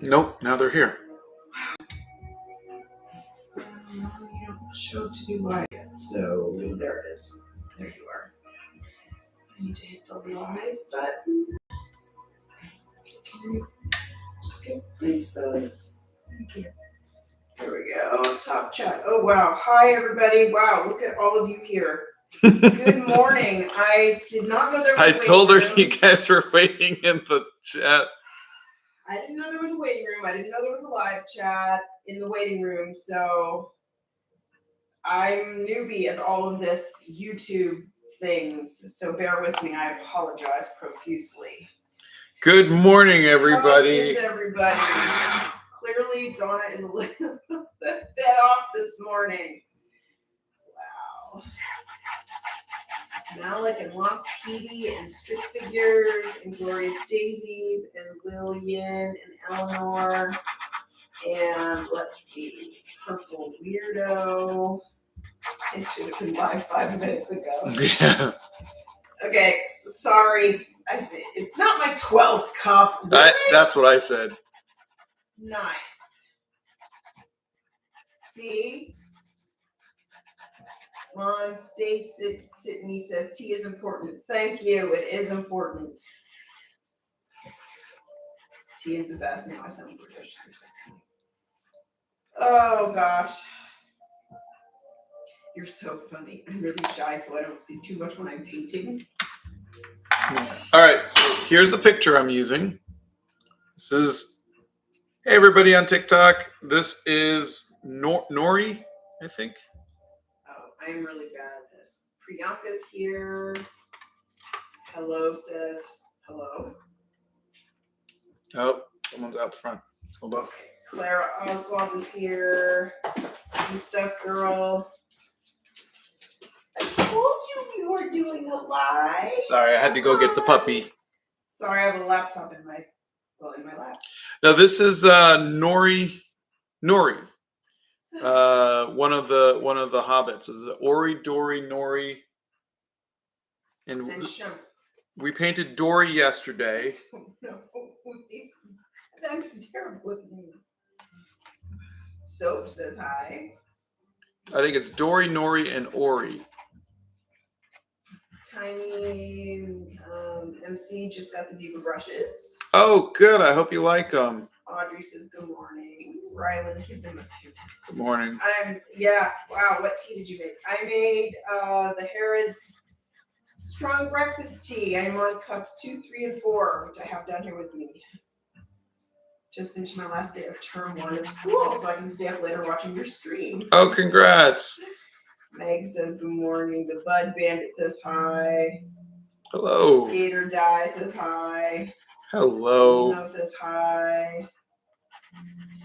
Nope, now they're here. You don't show to be live yet, so there it is. There you are. I need to hit the live button. Can you skip, please, the... Thank you. There we go. Top chat. Oh, wow. Hi, everybody. Wow, look at all of you here. Good morning. I did not know there was a waiting room. I told her you guys were waiting in the chat. I didn't know there was a waiting room. I didn't know there was a live chat in the waiting room. So I'm newbie at all of this YouTube things. So bear with me. I apologize profusely. Good morning, everybody. How is everybody? Clearly, Donna is a little bit off this morning. Wow. Malik and Lost Petey and Stick Figures and Glorious Daisies and Lillian and Eleanor and let's see, Purple Weirdo. It should have been live 5 minutes ago. Yeah. Okay, sorry. It's not my 12th cup. Really? That's what I said. Nice. See? Ron, stay Sydney says tea is important. Thank you. It is important. Tea is the best. Now I sound British. Oh gosh. You're so funny. I'm really shy, so I don't speak too much when I'm painting. All right, so here's the picture I'm using. This is, hey everybody on TikTok. This is Nori, I think. Oh, I am really bad at this. Priyanka's here. Hello says hello. Oh, someone's out front. Hold on. Clara Oswald is here. New stuff, girl. I told you we were doing a live. Sorry, I had to go get the puppy. Sorry, I have a laptop in my lap. Now this is Nori. One of the hobbits. This is Ori, Dory, Nori. And we painted Dory yesterday. No, I'm terrible with names. Soap says hi. I think it's Dory, Nori, and Ori. Tiny MC just got the zebra brushes. Oh, good. I hope you like them. Audrey says good morning. Rylan, give them a few. Good morning. Wow, what tea did you make? I made the Harrods strong breakfast tea. I'm on cups 2, 3, and 4, which I have down here with me. Just finished my last day of term 1 of school, so I can stay up later watching your stream. Oh, congrats. Meg says good morning. The Bud Bandit says hi. Hello. Skater Die says hi. Hello. Lino says hi.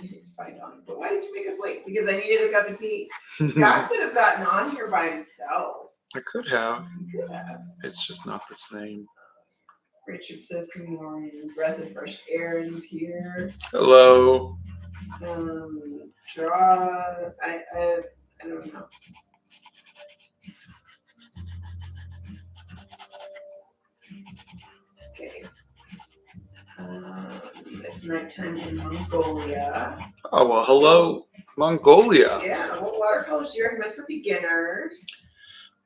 It's fine, Donna. But why did you make us wait? Because I needed a cup of tea. Scott could have gotten on here by himself. I could have. He could have. It's just not the same. Richard says good morning. Breath of fresh air is here. Hello. I don't know. Okay. It's nighttime in Mongolia. Oh, well, hello, Mongolia. Yeah, what watercolors do you recommend for beginners?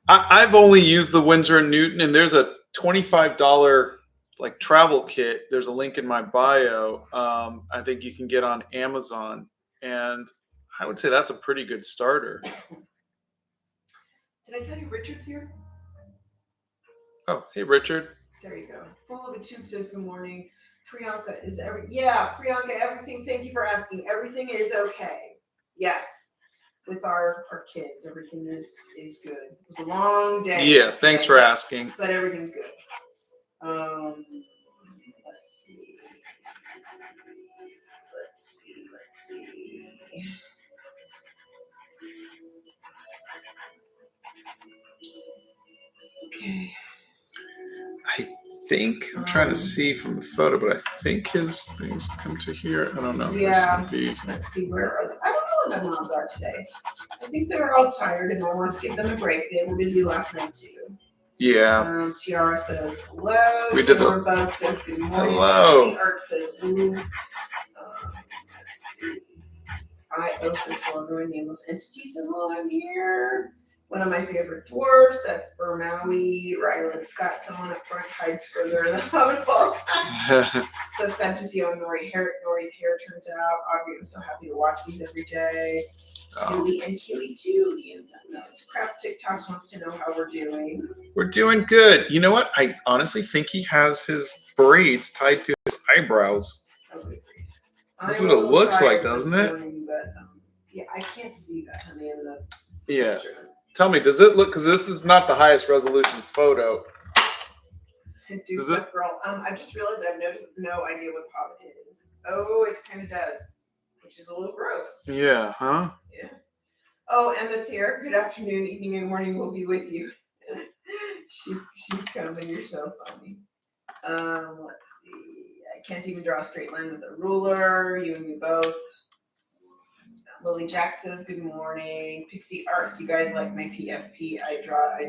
I've only used the Winsor & Newton, and there's a $25 like travel kit. There's a link in my bio. I think you can get on Amazon, and I would say that's a pretty good starter. Did I tell you Richard's here? Oh, hey, Richard. There you go. Full of a Tube says good morning. Priyanka is Priyanka, everything, thank you for asking. Everything is okay. Yes. With our kids, everything is good. It was a long day. Yeah, thanks for asking. But everything's good. Let's see. Okay. I think I'm trying to see from the photo, but I think his things come to here. I don't know. Yeah. Let's see, where are they? I don't know where my moms are today. I think they're all tired and I want to give them a break. They were busy last night too. Yeah. Tiara says hello. We did Bug says good morning. Hello. Art says ooh. Hi, O says hello, everyone. Nameless Entity says hello, I'm here. One of my favorite dwarves, that's Burmaui. Ryland Scott, someone up front hides further in the Hobbit ball. So sad to see how Nori's hair turns out. Audrey, I'm so happy to watch these every day. Keely and Keely too. He has done those. Crap TikToks wants to know how we're doing. We're doing good. You know what? I honestly think he has his braids tied to his eyebrows. Oh, good. That's what it looks like, doesn't it? Morning, but, yeah, I can't see that, honey, in the yeah. picture. Tell me, does it look? Because this is not the highest resolution photo. Does it? Girl. I just realized I've no idea what Hobbit is. Oh, it kind of does, which is a little gross. Yeah. Huh? Yeah. Oh, Emma's here. Good afternoon, evening, and morning. We'll be with you. she's coming. You're so funny. Let's see. I can't even draw a straight line with a ruler. You and me both. Lily Jack says good morning. Pixie Arts, you guys like my PFP? I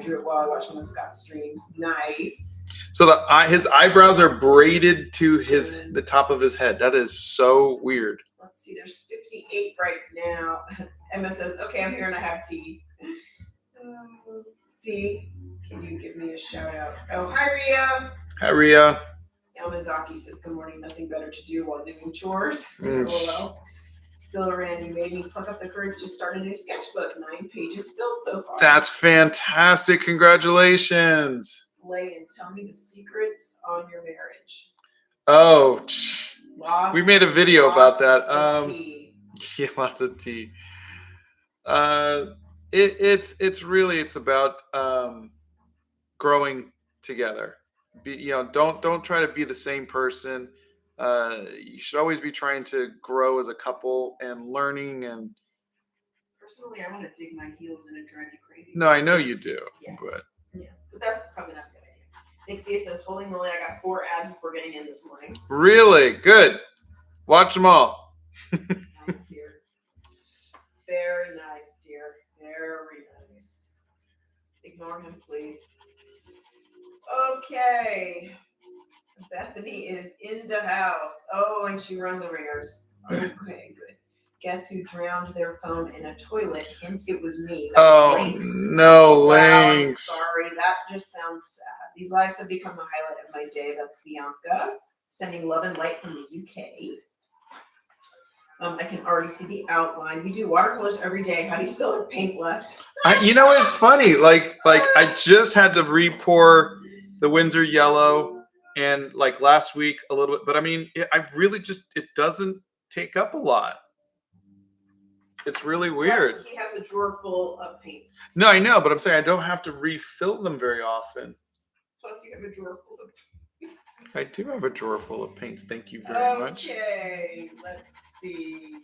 drew it while I watched one of Scott's streams. Nice. So his eyebrows are braided to the top of his head. That is so weird. Let's see. There's 58 right now. Emma says, "Okay, I'm here and I have tea." See, can you give me a shout out? Oh, hi Ria. Hi Ria. Yamazaki says, "Good morning. Nothing better to do while doing chores." LOL. Still, Randy made me pluck up the courage to start a new sketchbook. 9 pages filled so far. That's fantastic. Congratulations. Lay and tell me the secrets on your marriage. Oh, we made a video about that. Tea. Yeah, lots of tea. It's about growing together. Don't try to be the same person. You should always be trying to grow as a couple and learning. And personally, I want to dig my heels in and drive you crazy. No, I know you do. Yeah. But that's probably not a good idea. Nixie says, "Holy moly, I got 4 ads before getting in this morning." Really good. Watch them all. Nice, dear. Very nice, dear. Very nice. Ignore him, please. Okay. Bethany is in the house. Oh, and she rung the ringers. Okay, good. Guess who drowned their phone in a toilet? Hint, it was me. Lynx. No, wow, Lynx. I'm sorry. That just sounds sad. These lives have become the highlight of my day. That's Bianca. Sending love and light from the UK. I can already see the outline. You do watercolors every day. How do you still have paint left? It's funny. Like I just had to re-pour the Windsor yellow. And like last week a little bit, but I mean, it doesn't take up a lot. It's really weird. Plus, he has a drawer full of paints. No, I know, but I'm saying I don't have to refill them very often. Plus, you have a drawer full of paints. I do have a drawer full of paints. Thank you very much. Okay, let's see.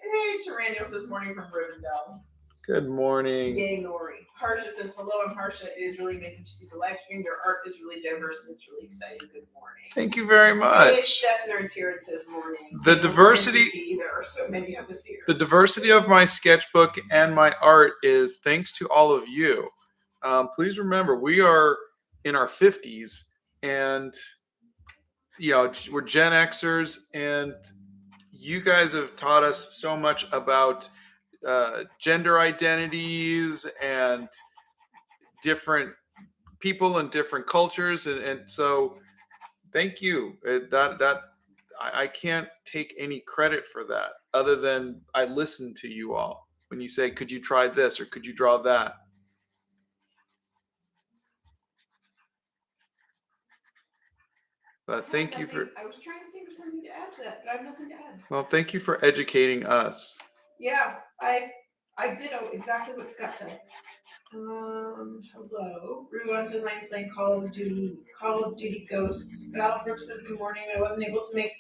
Hey, Tyrannial says morning from Rivendell. Good morning. Yay, Nori. Harsha says, hello, I'm Harsha. It is really amazing to see the live stream. Their art is really diverse and it's really exciting. Good morning. Thank you very much. Hey, Steffner's here and says morning. The diversity. There are so many of us here. The diversity of my sketchbook and my art is thanks to all of you. Please remember, we are in our 50s and, we're Gen Xers and you guys have taught us so much about gender identities and different people and different cultures, and so thank you. I can't take any credit for that other than I listen to you all when you say, could you try this or could you draw that? But thank you for. I was trying to think of something to add to that, but I have nothing to add. Well, thank you for educating us. Yeah, I did exactly what Scott said. Hello. Ruan says I'm playing Call of Duty Ghosts. Battlefront says good morning. I wasn't able to make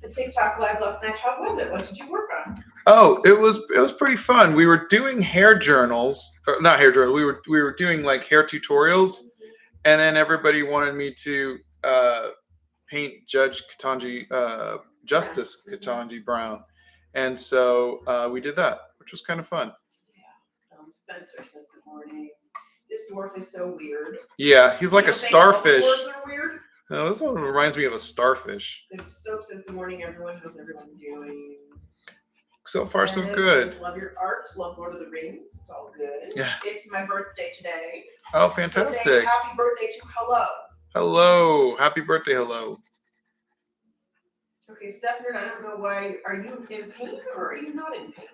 the TikTok live last night. How was it? What did you work on? Oh, it was pretty fun. We were doing hair journals, not hair journals. We were doing like hair tutorials, and then everybody wanted me to paint Justice Ketanji Brown, and so we did that, which was kind of fun. Yeah. Spencer says good morning. This dwarf is so weird. Yeah, he's like a starfish. Dwarves are weird. No, this one reminds me of a starfish. Soap says good morning, everyone. How's everyone doing? So far, so Senate good. says, love your art. Love Lord of the Rings. It's all good. Yeah. It's my birthday today. Oh, So fantastic. say happy birthday to Hello. Hello. Happy birthday, hello. Okay, Stephanie, I don't know why. Are you in pain or are you not in pain?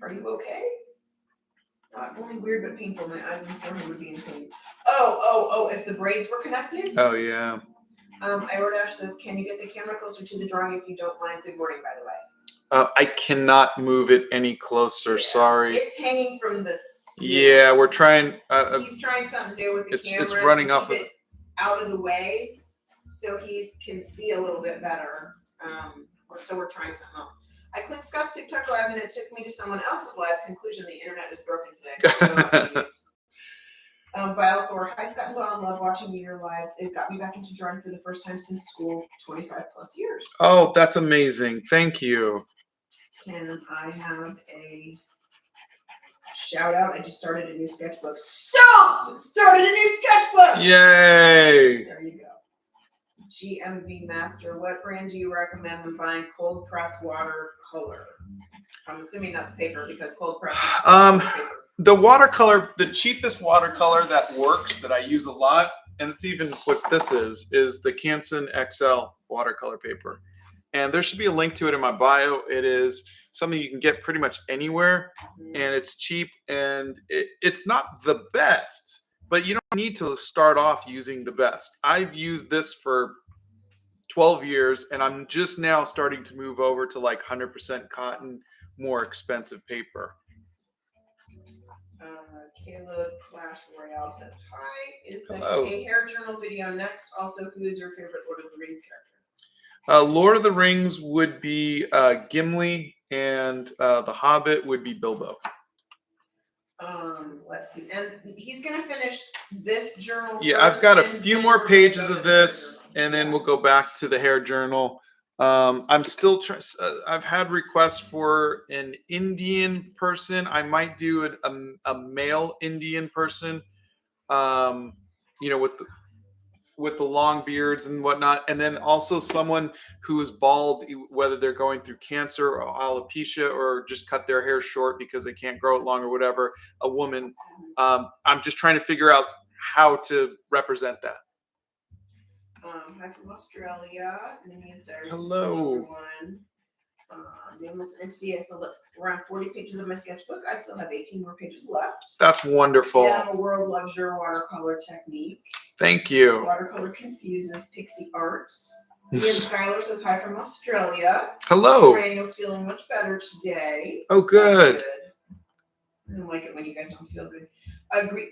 Are you okay? Not only weird but painful. My eyes and forehead would be in pain. Oh, if the braids were connected? Oh, yeah. Irodash says, can you get the camera closer to the drawing if you don't mind? Good morning, by the way. I cannot move it any closer. Yeah. Sorry. It's hanging from the ceiling. Yeah, we're trying. He's trying something new with the camera. It's running off of it out of the way, so he can see a little bit better. So we're trying something else. I clicked Scott's TikTok live and it took me to someone else's live. Conclusion: the internet is broken today. Vile Thor, hi Scott and Dawn, love watching your lives. It got me back into drawing for the first time since school, 25 plus years. Oh, that's amazing. Thank you. Can I have a shout out? I just started a new sketchbook. Started a new sketchbook! Yay! There you go. GMV Master, what brand do you recommend when buying cold press watercolor? I'm assuming that's paper because cold press is paper. The watercolor, the cheapest watercolor that works, that I use a lot, and it's even what this is the Canson XL watercolor paper. And there should be a link to it in my bio. It is something you can get pretty much anywhere, and it's cheap, and it's not the best, but you don't need to start off using the best. I've used this for 12 years, and I'm just now starting to move over to like 100% cotton, more expensive paper. Caleb Clash Royale says, hi, is the Hello. a hair journal video next? Also, who is your favorite Lord of the Rings character? Lord of the Rings would be Gimli, and the Hobbit would be Bilbo. Let's see. And he's going to finish this journal. Yeah, I've got a few more pages of this, and then we'll go back to the hair journal. I'm still trying. I've had requests for an Indian person. I might do a male Indian person, with the long beards and whatnot, and then also someone who is bald, whether they're going through cancer or alopecia or just cut their hair short because they can't grow it long or whatever. A woman. I'm just trying to figure out how to represent that. Hi from Australia. Hello. Nameless entity. I filled up around 40 pages of my sketchbook. I still have 18 more pages left. That's wonderful. Yeah, World loves your watercolor technique. Thank you. Watercolor confuses Pixie Arts. Ian Schuyler says hi from Australia. Hello. Daniel's feeling much better today. Oh, good. I don't like it when you guys don't feel good.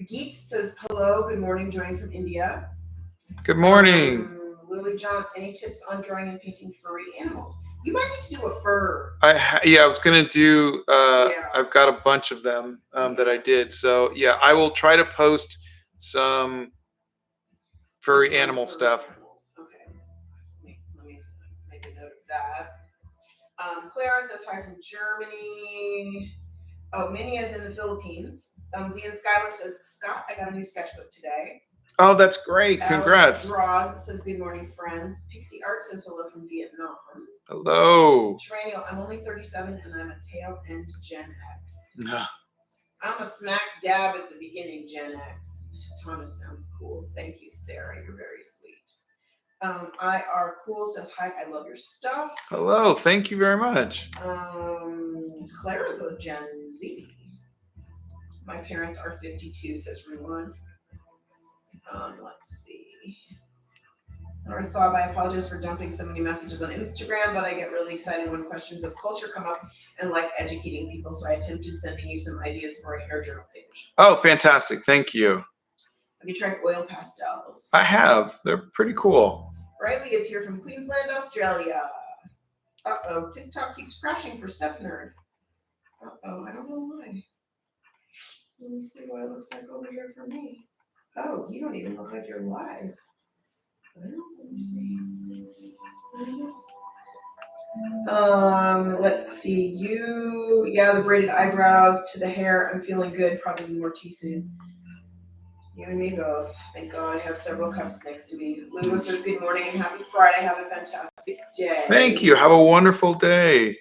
Geet says hello. Good morning. Joining from India. Good morning. Lily John, any tips on drawing and painting furry animals? You might need to do a fur. I was gonna do. I've got a bunch of them that I did. So yeah, I will try to post some furry animal stuff. Animals. Okay, let me make a note of that. Clara says hi from Germany. Oh, Minnie is in the Philippines. Zian Schuyler says, Scott, I got a new sketchbook today. Oh, that's great. Congrats. Draws says, good morning, friends. Pixie Art says, hello from Vietnam. Hello. Terranial, I'm only 37 and I'm a tail end Gen X. No. I'm a smack dab at the beginning Gen X. Thomas sounds cool. Thank you, Sarah. You're very sweet. IR Cool says, hi, I love your stuff. Hello. Thank you very much. Clara's a Gen Z. My parents are 52, says Ruan. Let's see. Nori Thawb, I apologize for dumping so many messages on Instagram, but I get really excited when questions of culture come up and like educating people, so I attempted sending you some ideas for a hair journal page. Oh, fantastic. Thank you. Have you tried oil pastels? I have. They're pretty cool. Riley is here from Queensland, Australia. Uh-oh, TikTok keeps crashing for Step Nerd. Uh-oh, I don't know why. Let me see what it looks like over here for me. Oh, you don't even look like you're live. Let me see. Let's see. The braided eyebrows to the hair. I'm feeling good. Probably more tea soon. You and me both. Thank God I have several cups next to me. Lula says good morning and happy Friday. Have a fantastic day. Thank you. Have a wonderful day.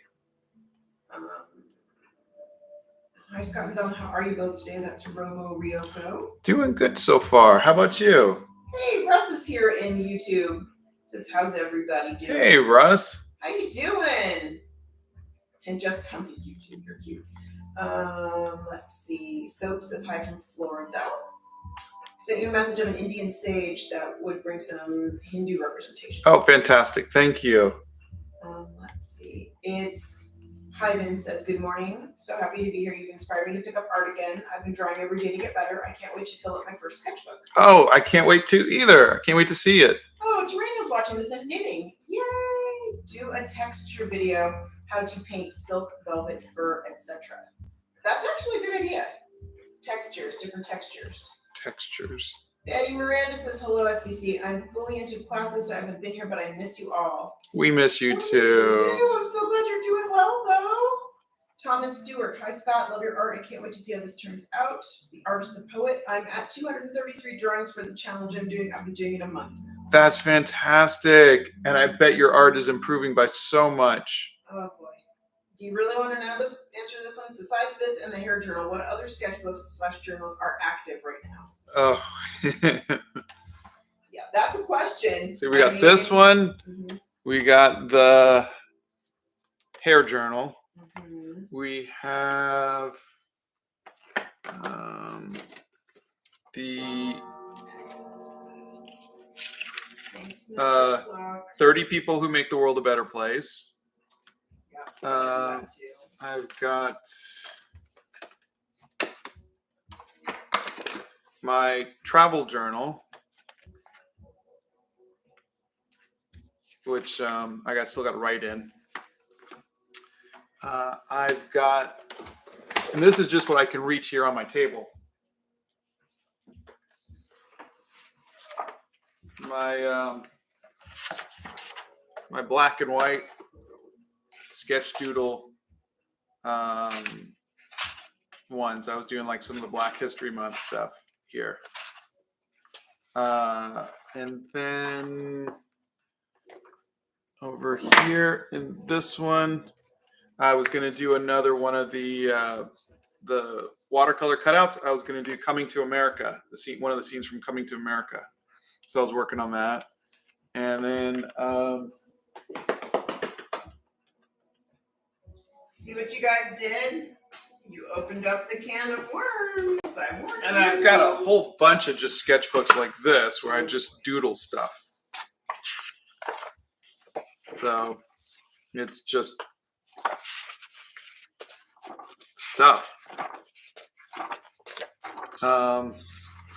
Hi, Scott and Don. How are you both today? That's Robo Ryoko. Doing good so far. How about you? Hey, Russ is here in YouTube. Says, how's everybody doing? Hey, Russ. How you doing? And just come to YouTube. You're cute. Let's see. Soap says hi from Florida. Sent you a message of an Indian sage that would bring some Hindu representation. Oh, fantastic. Thank you. Let's see. It's Hyman says, good morning. So happy to be here. You've inspired me to pick up art again. I've been drawing every day to get better. I can't wait to fill up my first sketchbook. Oh, I can't wait to either. I can't wait to see it. Oh, Terreno's watching this and knitting. Yay! Do a texture video, how to paint silk, velvet, fur, etc. That's actually a good idea. Textures, different textures. Textures. Eddie Miranda says, hello, SBC. I'm fully into classes, so I haven't been here, but I miss you all. We miss you I miss too. you too. I'm so glad you're doing well, though. Thomas Stewart. Hi, Scott. Love your art. I can't wait to see how this turns out. The artist, the poet. I'm at 233 drawings for the challenge I'm doing. I've been doing it a month. That's fantastic. And I bet your art is improving by so much. Oh, boy. Do you really want to know this? Answer this one? Besides this and the hair journal, what other sketchbooks/journals are active right now? Oh. Yeah, that's a question. See, we got this one. Mm-hmm. We got the hair journal. Mm-hmm. We have the Thanks, Mr. Clock. 30 people who make the world a better place. Yeah, I do that too. I've got my travel journal, which I still got to write in. I've got, and this is just what I can reach here on my table. My black and white sketch doodle ones. I was doing like some of the Black History Month stuff here. And then over here in this one, I was going to do another one of the watercolor cutouts. I was going to do Coming to America, one of the scenes from Coming to America. So I was working on that. And then see what you guys did? You opened up the can of worms. And I've got a whole bunch of just sketchbooks like this where I just doodle stuff. So it's just stuff. So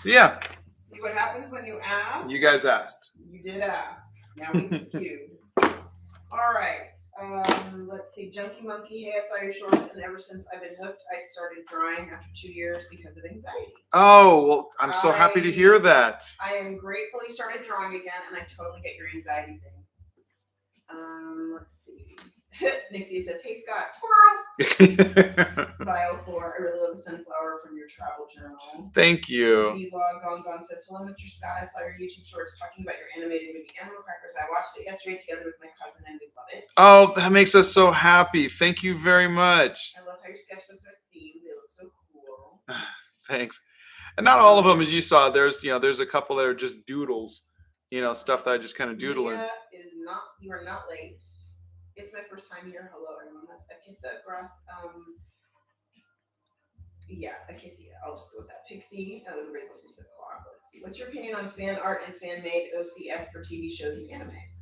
yeah. See what happens when you ask? You guys asked. You did ask. Now we've skewed. All right. Let's see. Junkie Monkey. Hey, I saw your shorts, and ever since I've been hooked, I started drawing after 2 years because of anxiety. Oh, well, I'm so happy to hear that. I am grateful you started drawing again, and I totally get your anxiety thing. Let's see. Nixie says, hey, Scott, squirrel. Vile 4, I really love the sunflower from your travel journal. Thank you. Vlog Gong Gong says, hello, Mr. Scott. I saw your YouTube shorts talking about your animated movie Animal Crackers. I watched it yesterday together with my cousin, and we love it. Oh, that makes us so happy. Thank you very much. I love how your sketchbooks are themed. They look so cool. Thanks. And not all of them, as you saw, there's a couple that are just doodles, stuff that I just kind of doodle in. You are not late. It's my first time here. Hello, everyone. That's Akitha Grass. Akithia. I'll just go with that. Pixie. Everybody's listening to the clock. Let's see. What's your opinion on fan art and fan-made OCS for TV shows and animes?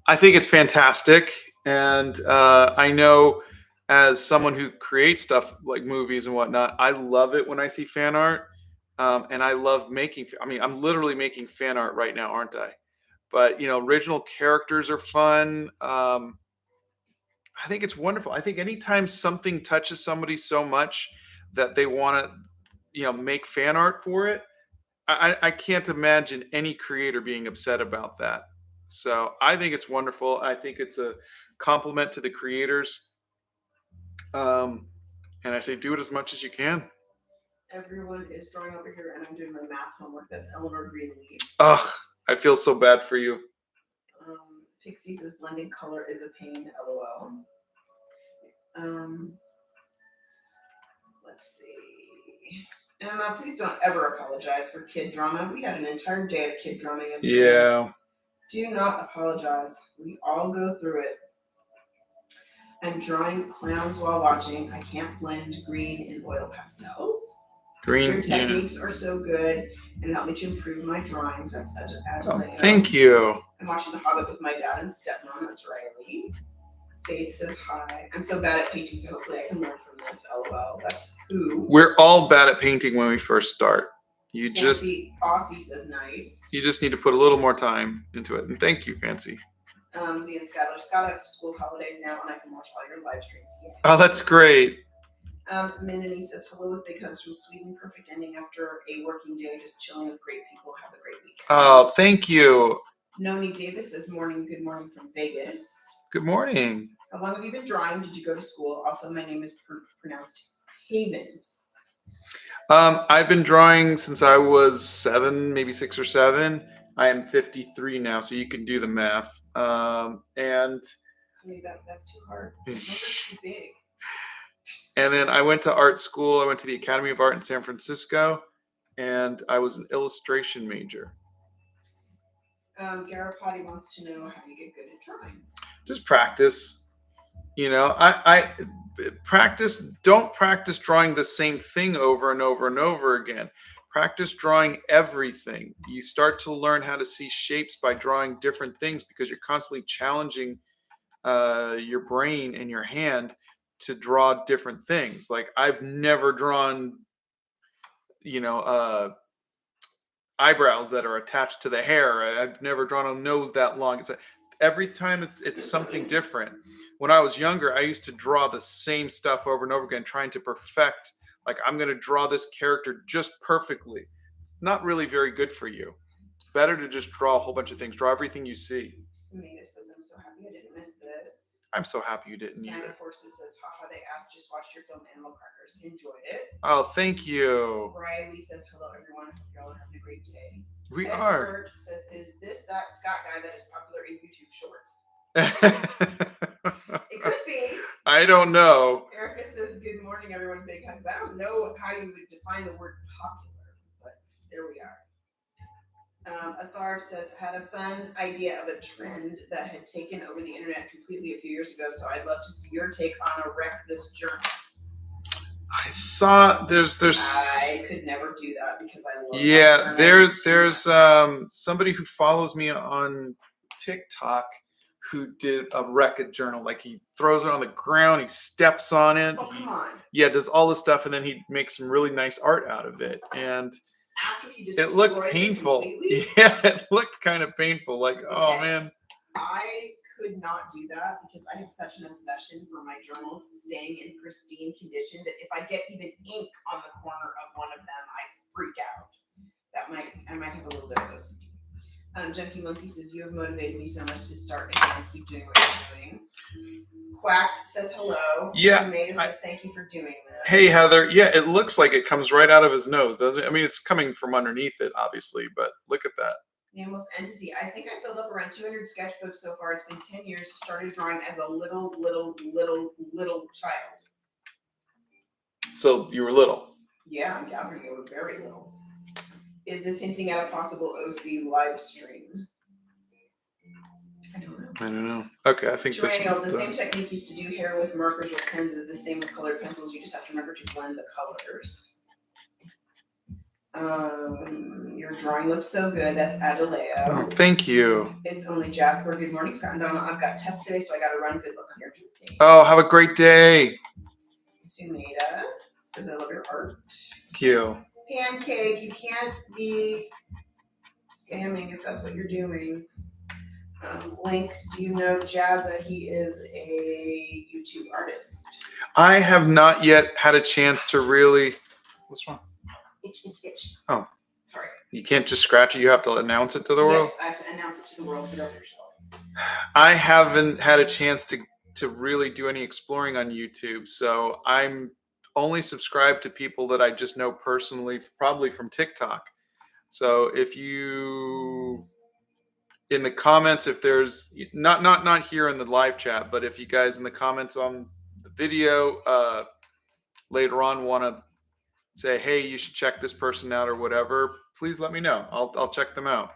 I think it's fantastic. And I know as someone who creates stuff like movies and whatnot, I love it when I see fan art. And I love I'm literally making fan art right now, aren't I? But, original characters are fun. I think it's wonderful. I think anytime something touches somebody so much that they want to, make fan art for it, I can't imagine any creator being upset about that. So I think it's wonderful. I think it's a compliment to the creators. And I say, do it as much as you can. Everyone is drawing over here, and I'm doing my math homework. That's Eleanor Greenleaf. Ugh. I feel so bad for you. Pixie says blending color is a pain, LOL. Let's see. Emma, please don't ever apologize for kid drama. We had an entire day of kid drama yesterday. Yeah. Do not apologize. We all go through it. I'm drawing clowns while watching. I can't blend green and oil pastels. Green. Your techniques are so good and help me to improve my drawings. That's Adelaide. Thank you. I'm watching The Hobbit with my dad and stepmom. That's Riley. Faith says hi. I'm so bad at painting, so hopefully I can learn from this. LOL. That's who. We're all bad at painting when we first start. Fancy Aussie says nice. You just need to put a little more time into it. And thank you, Fancy. Z and Skylar. Scott, I have school holidays now, and I can watch all your live streams. Yeah. Oh, that's great. Minnie says hello with big hugs from Sweden. Perfect ending after a working day, just chilling with great people. Have a great weekend. Oh, thank you. Noni Davis says morning. Good morning from Vegas. Good morning. How long have you been drawing? Did you go to school? Also, my name is pronounced Haven. I've been drawing since I was 7, maybe 6 or 7. I am 53 now, so you can do the math. And that's too hard. Those are too big. And then I went to art school. I went to the Academy of Art in San Francisco, and I was an illustration major. Garapati wants to know how you get good at drawing. Just practice. I practice. Don't practice drawing the same thing over and over and over again. Practice drawing everything. You start to learn how to see shapes by drawing different things because you're constantly challenging your brain and your hand to draw different things. Like I've never drawn, eyebrows that are attached to the hair. I've never drawn a nose that long. Every time it's something different. When I was younger, I used to draw the same stuff over and over again, trying to perfect. Like I'm going to draw this character just perfectly. It's not really very good for you. It's better to just draw a whole bunch of things. Draw everything you see. Samita says, I'm so happy I didn't miss this. I'm so happy you didn't either. Santa Horses says, haha, they asked, just watched your film Animal Crackers. Enjoyed it. Oh, thank you. Riley says, hello, everyone. Hope y'all are having a great day. We are. Says, is this that Scott guy that is popular in YouTube Shorts? It could be. I don't know. Erica says, good morning, everyone. Big hugs. I don't know how you would define the word popular, but there we are. Atharv says, I had a fun idea of a trend that had taken over the internet completely a few years ago, so I'd love to see your take on a wreck this journal. I saw there's I could never do that because I love there's somebody who follows me on TikTok who did a wreck-it journal. Like he throws it on the ground, he steps on it. Oh, come on. Yeah, does all this stuff, and then he makes some really nice art out of it. And after he it looked painful. Yeah, it looked kind of painful. Like, oh man. I could not do that because I have such an obsession for my journals staying in pristine condition that if I get even ink on the corner of one of them, I freak out. I might have a little bit of those. Junkie Monkey says, you have motivated me so much to start again. Keep doing what you're doing. Quacks says hello. Yeah. Maida says, thank you for doing this. Hey, Heather. Yeah, it looks like it comes right out of his nose, doesn't it? I mean, it's coming from underneath it, obviously, but look at that. Nameless Entity. I think I filled up around 200 sketchbooks so far. It's been 10 years. Started drawing as a little child. So you were little. Yeah, I'm gathering it was very little. Is this hinting at a possible OC live stream? I don't know. Okay, I think Joanne, the same technique used to do hair with markers or pens is the same with colored pencils. You just have to remember to blend the colors. Your drawing looks so good. That's Adelaide. Oh, thank you. It's only Jasper. Good morning, Scott and Donna. I've got tests today, so I got to run. Good luck on your day. Oh, have a great day. Sumeda says, I love your art. Thank you. Pancake, you can't be spamming if that's what you're doing. Links, do you know Jazza? He is a YouTube artist. I have not yet had a chance to really. What's wrong? Itch. Oh. Sorry. You can't just scratch it. You have to announce it to the world? Yes, I have to announce it to the world. Get over yourself. I haven't had a chance to really do any exploring on YouTube. So I'm only subscribed to people that I just know personally, probably from TikTok. So if you, in the comments, if there's not here in the live chat, but if you guys in the comments on the video later on want to say, hey, you should check this person out or whatever, please let me know. I'll check them out.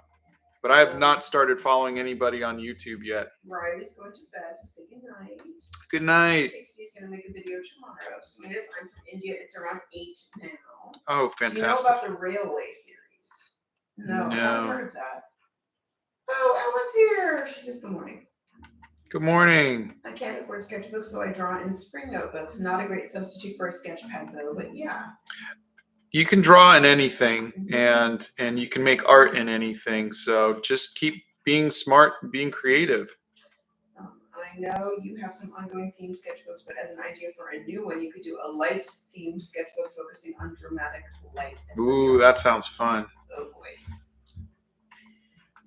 But I have not started following anybody on YouTube yet. Riley's going to bed, so say good night. Good night. Pixie's going to make a video tomorrow. So it is. I'm from India. It's around 8 now. Oh, fantastic. Do you know about the Railway series? No, I haven't heard of that. Oh, Ellen's here. She says good morning. Good morning. I can't afford sketchbooks, so I draw in spring notebooks. Not a great substitute for a sketch pad, though, but yeah. You can draw in anything, and you can make art in anything. So just keep being smart, being creative. I know you have some ongoing theme sketchbooks, but as an idea for a new one, you could do a light theme sketchbook focusing on dramatic light. Ooh, that sounds fun. Oh boy.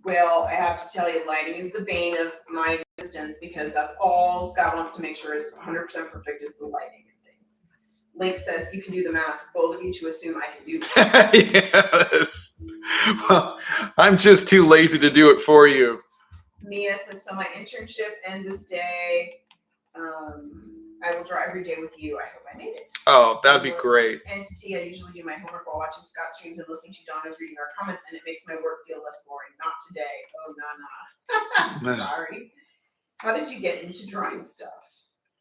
Well, I have to tell you, lighting is the bane of my existence because that's all Scott wants to make sure is 100% perfect is the lighting. Link says you can do the math, both of you, to assume I can do that. Yes. Well, I'm just too lazy to do it for you. Mia says, so my internship ends this day. I will draw every day with you. I hope I made it. Oh, that'd be great. Entity, I usually do my homework while watching Scott streams and listening to Donna's reading our comments, and it makes my work feel less boring. Not today. Oh, nah. Sorry. How did you get into drawing stuff?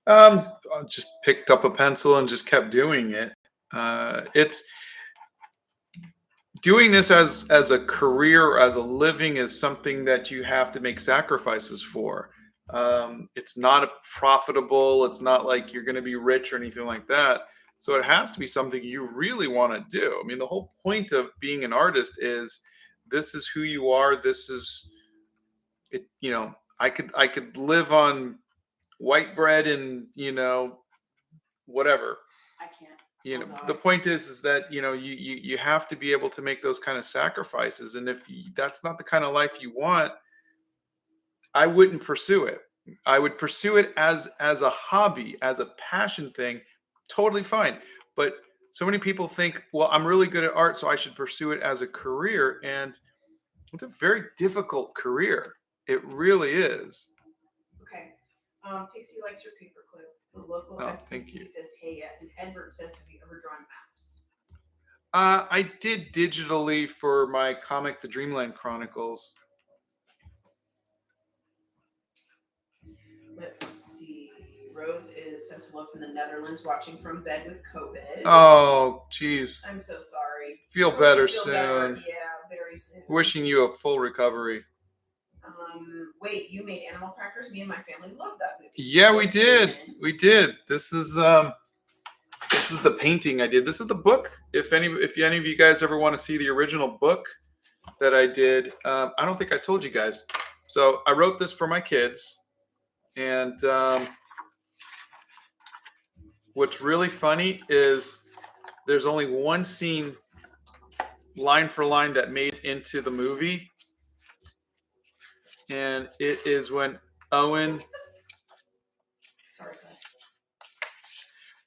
I just picked up a pencil and just kept doing it. It's doing this as a career, as a living, is something that you have to make sacrifices for. It's not profitable. It's not like you're going to be rich or anything like that. So it has to be something you really want to do. I mean, the whole point of being an artist is this is who you are. This is it. You know, I could live on white bread and whatever. I can't. The point is that you have to be able to make those kind of sacrifices, and if that's not the kind of life you want, I wouldn't pursue it. I would pursue it as a hobby, as a passion thing, totally fine. But so many people think, well, I'm really good at art, so I should pursue it as a career, and it's a very difficult career. It really is. Okay. Pixie likes your paperclip. The local thank you. says, hey, and Edward says, have you ever drawn maps? I did digitally for my comic, The Dreamland Chronicles. Let's see. Rose says hello from the Netherlands, watching from bed with COVID. Oh, geez. I'm so sorry. Feel better soon. Yeah, very soon. Wishing you a full recovery. Wait, you made animal crackers? Me and my family loved that movie. Yeah, we did. We did. This is the painting I did. This is the book. If any of you guys ever want to see the original book that I did, I don't think I told you guys. So I wrote this for my kids, and what's really funny is there's only one scene, line for line, that made it into the movie. And it is when Owen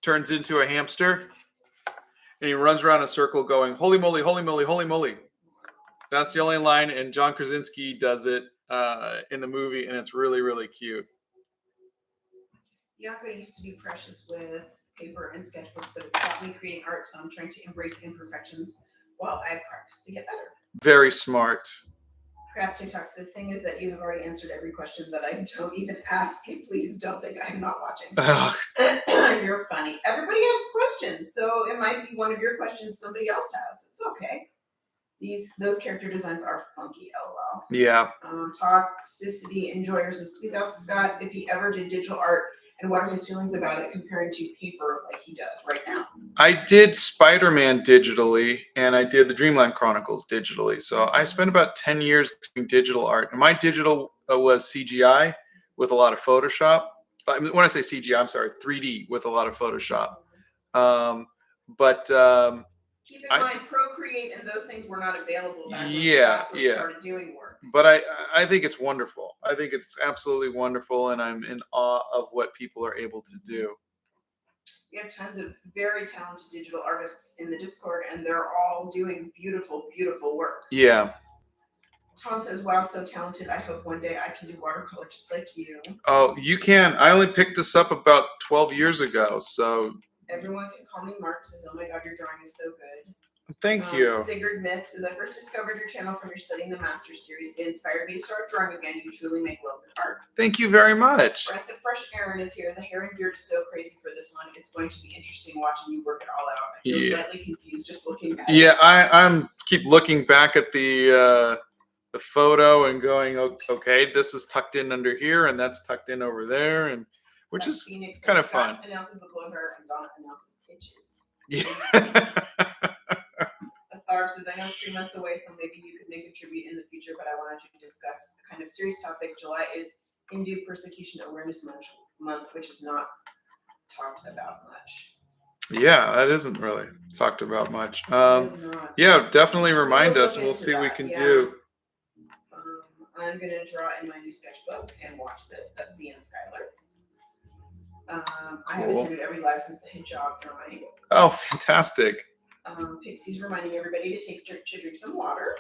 turns into a hamster and he runs around in a circle going, holy moly, holy moly, holy moly. That's the only line, and John Krasinski does it in the movie, and it's really, really cute. Bianca used to be precious with paper and sketchbooks, but it stopped me creating art, so I'm trying to embrace imperfections while I practice to get better. Very smart. Craft TikToks. The thing is that you have already answered every question that I don't even ask. And please don't think I'm not watching. You're funny. Everybody has questions, so it might be one of your questions somebody else has. It's okay. Those character designs are funky. LOL. Yeah. Toxicity Enjoyer says, please ask Scott if he ever did digital art and what are his feelings about it comparing to paper like he does right now. I did Spider-Man digitally, and I did the Dreamland Chronicles digitally. So I spent about 10 years doing digital art. And my digital was CGI with a lot of Photoshop. When I say CGI, I'm sorry, 3D with a lot of Photoshop. Keep in mind, Procreate and those things were not available back when Scott first started doing work. But I think it's wonderful. I think it's absolutely wonderful, and I'm in awe of what people are able to do. We have tons of very talented digital artists in the Discord, and they're all doing beautiful, beautiful work. Yeah. Tom says, wow, so talented. I hope one day I can do watercolor just like you. Oh, you can. I only picked this up about 12 years ago, so. Everyone can call me Mark. Says, oh my God, your drawing is so good. Thank you. Sigurd Myth says, I first discovered your channel from your Studying the Masters series. It inspired me to start drawing again. You truly make love with art. Thank you very much. Breath of Fresh Aaron is here. The hair and beard is so crazy for this one. It's going to be interesting watching you work it all out. I feel slightly confused just looking at it. Yeah, I'm keep looking back at the photo and going, okay, this is tucked in under here and that's tucked in over there, and which is Phoenix kind of Scott fun. Announces the blower and Donna announces itches. Yeah. Tharp says, I know 3 months away, so maybe you could make a tribute in the future, but I wanted to discuss a kind of serious topic. July is Hindu Persecution Awareness Month, which is not talked about much. Yeah, that isn't really talked about much. Yeah, definitely remind us and we'll see what we can do. I'm going to draw in my new sketchbook and watch this. That's Z and Skylar. I have attended every live since the hijab drawing. Oh, fantastic. Pixie's reminding everybody to drink some water.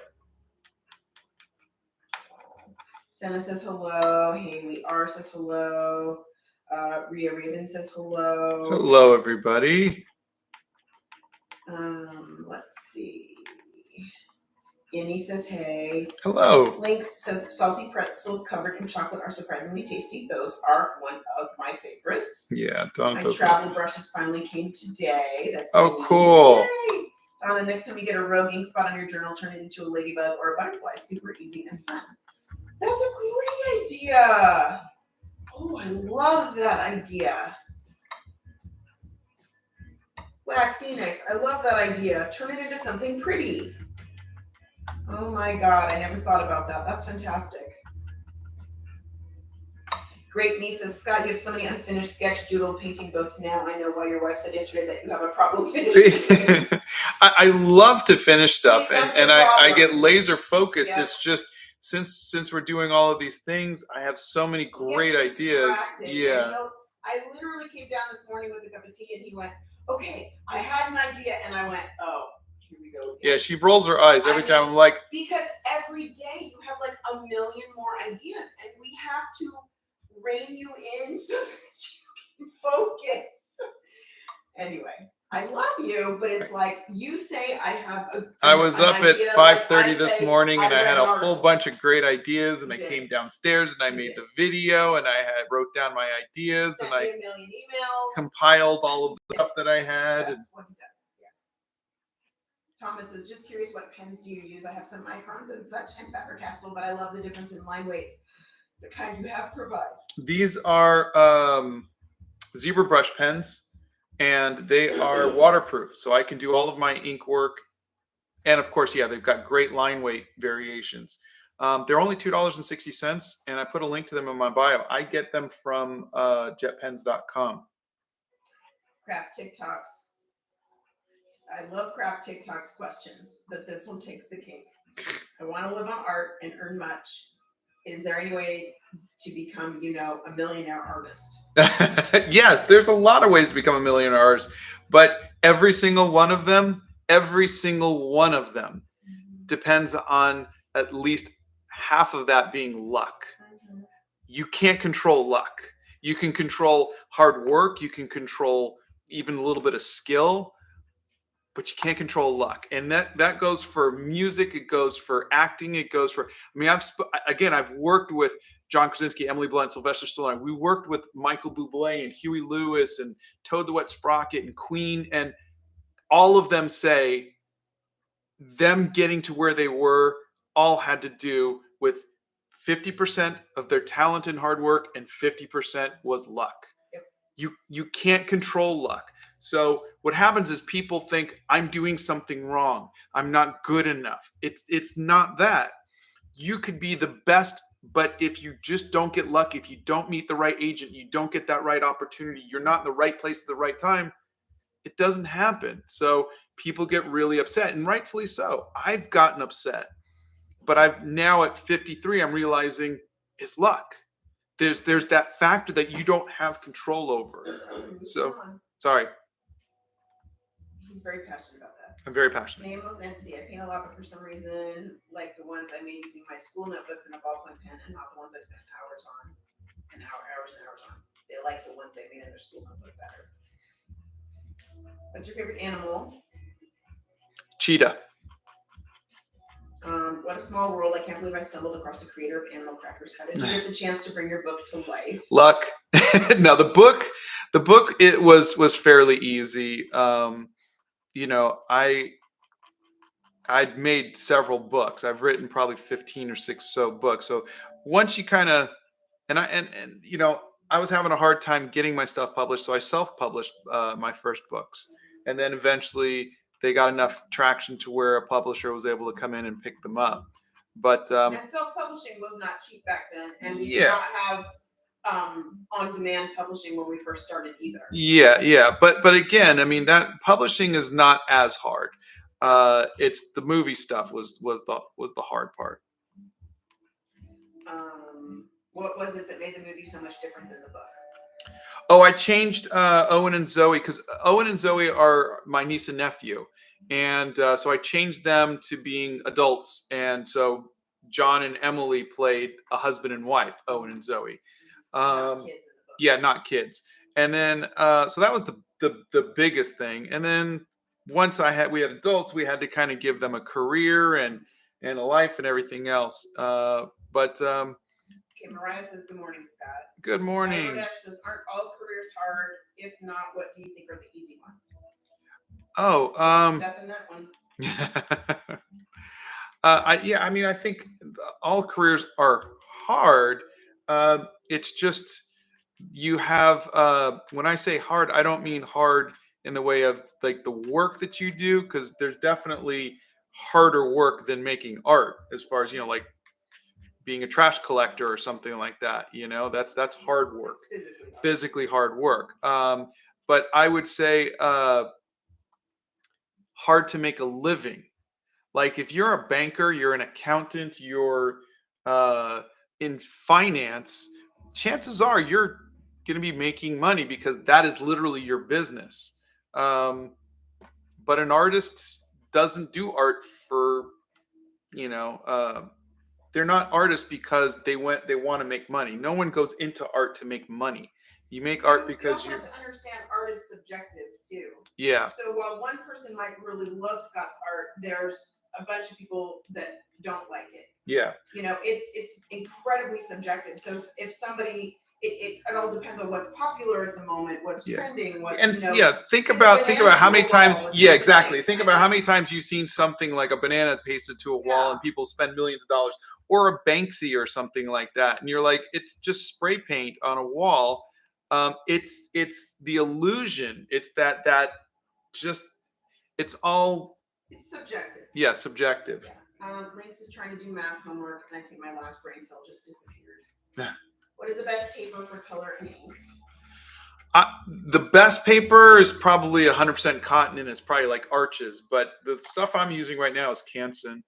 Senna says hello. Haley R says hello. Rhea Raven says hello. Hello, everybody. Let's see. Annie says hey. Hello. Lynx says salty pretzels covered in chocolate are surprisingly tasty. Those are one of my favorites. Yeah, my travel brushes finally came today. That's cool. Yay! Donna, next time you get a rogue ink spot on your journal, turn it into a ladybug or a butterfly. Super easy and fun. That's a great idea. Oh, I love that idea. Black Phoenix, I love that idea. Turn it into something pretty. Oh my God, I never thought about that. That's fantastic. Great Me says, Scott, you have so many unfinished sketch doodle painting books now. I know why your wife said yesterday that you have a problem finishing. I love to finish stuff, and I get laser focused. Yeah. It's just since we're doing all of these things, I have so many great ideas. Yeah. I literally came down this morning with a cup of tea, and he went, okay, I had an idea, and I went, oh. Here we go again. Yeah, she rolls her eyes every time. I'm like, because every day you have like a million more ideas, and we have to rein you in so that you can focus. Anyway, I love you, but it's like you say I have a. I was up at 5:30 this morning, and I had a whole bunch of great ideas, and I came downstairs and I made the video, and I wrote down my ideas, and I a million emails, compiled all of the stuff that I had. That's what he does. Thomas is just curious, what pens do you use? I have some microns and such and Faber-Castell, but I love the difference in line weights. The kind you have provide. These are zebra brush pens, and they are waterproof, so I can do all of my ink work. And of course, yeah, they've got great line weight variations. They're only $2.60, and I put a link to them in my bio. I get them from jetpens.com. Craft TikToks. I love craft TikToks questions, but this one takes the cake. I want to live on art and earn much. Is there any way to become, a millionaire artist? Yes, there's a lot of ways to become a millionaire artist, but every single one of them depends on at least half of that being luck. Mm-hmm. You can't control luck. You can control hard work. You can control even a little bit of skill, but you can't control luck. And that goes for music. It goes for acting. It goes for, I've worked with John Krasinski, Emily Blunt, Sylvester Stallone. We worked with Michael Bublé and Huey Lewis and Toad the Wet Sprocket and Queen. And all of them say them getting to where they were all had to do with 50% of their talent and hard work, and 50% was luck. Yep. You can't control luck. So what happens is people think I'm doing something wrong. I'm not good enough. It's not that. You could be the best, but if you just don't get lucky, if you don't meet the right agent, you don't get that right opportunity, you're not in the right place at the right time, it doesn't happen. So people get really upset, and rightfully so. I've gotten upset, but I've now at 53, I'm realizing it's luck. There's that factor that you don't have control over. So, sorry. He's very passionate about that. I'm very passionate. Nameless entity. I paint a lot, but for some reason, like the ones I made using my school notebooks and a ballpoint pen, and not the ones I spent hours on, and hours and hours on. They like the ones they made in their school notebook better. What's your favorite animal? Cheetah. What a small world. I can't believe I stumbled across the creator of Animal Crackers. How did you get the chance to bring your book to life? Luck. Now the book, it was fairly easy. I'd made several books. I've written probably 15 or 6 so books. So once you kind of I was having a hard time getting my stuff published, so I self-published my first books, and then eventually they got enough traction to where a publisher was able to come in and pick them up. But and self-publishing was not cheap back then, and we did not have on-demand publishing when we first started either. Yeah. But again, I mean, that publishing is not as hard. It's the movie stuff was the hard part. What was it that made the movie so much different than the book? Oh, I changed Owen and Zoe because Owen and Zoe are my niece and nephew, and so I changed them to being adults, and so John and Emily played a husband and wife, Owen and Zoe. Not kids in the book. Yeah, not kids. And then so that was the biggest thing. And then once we had adults, we had to kind of give them a career and a life and everything else. Okay, Mariah says, good morning, Scott. Good morning. Dash says, aren't all careers hard? If not, what do you think are the easy ones? Step in that one. I think all careers are hard. It's just you have when I say hard, I don't mean hard in the way of like the work that you do, because there's definitely harder work than making art, as far as like being a trash collector or something like that. That's hard work, physically hard work. But I would say hard to make a living. Like if you're a banker, you're an accountant, you're in finance, chances are you're going to be making money because that is literally your business. But an artist doesn't do art for, they're not artists because they want to make money. No one goes into art to make money. You make art because you have to understand art is subjective too. Yeah. So while one person might really love Scott's art, there's a bunch of people that don't like it. Yeah. It's incredibly subjective. So if somebody, it all depends on what's popular at the moment, what's trending, what's think about how many times exactly. Think about how many times you've seen something like a banana pasted to a wall and people spend millions of dollars, or a Banksy or something like that, and you're like, it's just spray paint on a wall. It's the illusion. It's that it's all. It's subjective. Yeah, subjective. Yeah. Lynx is trying to do math homework, and I think my last brain cell just disappeared. What is the best paper for color and ink? The best paper is probably 100% cotton, and it's probably like Arches. But the stuff I'm using right now is Canson,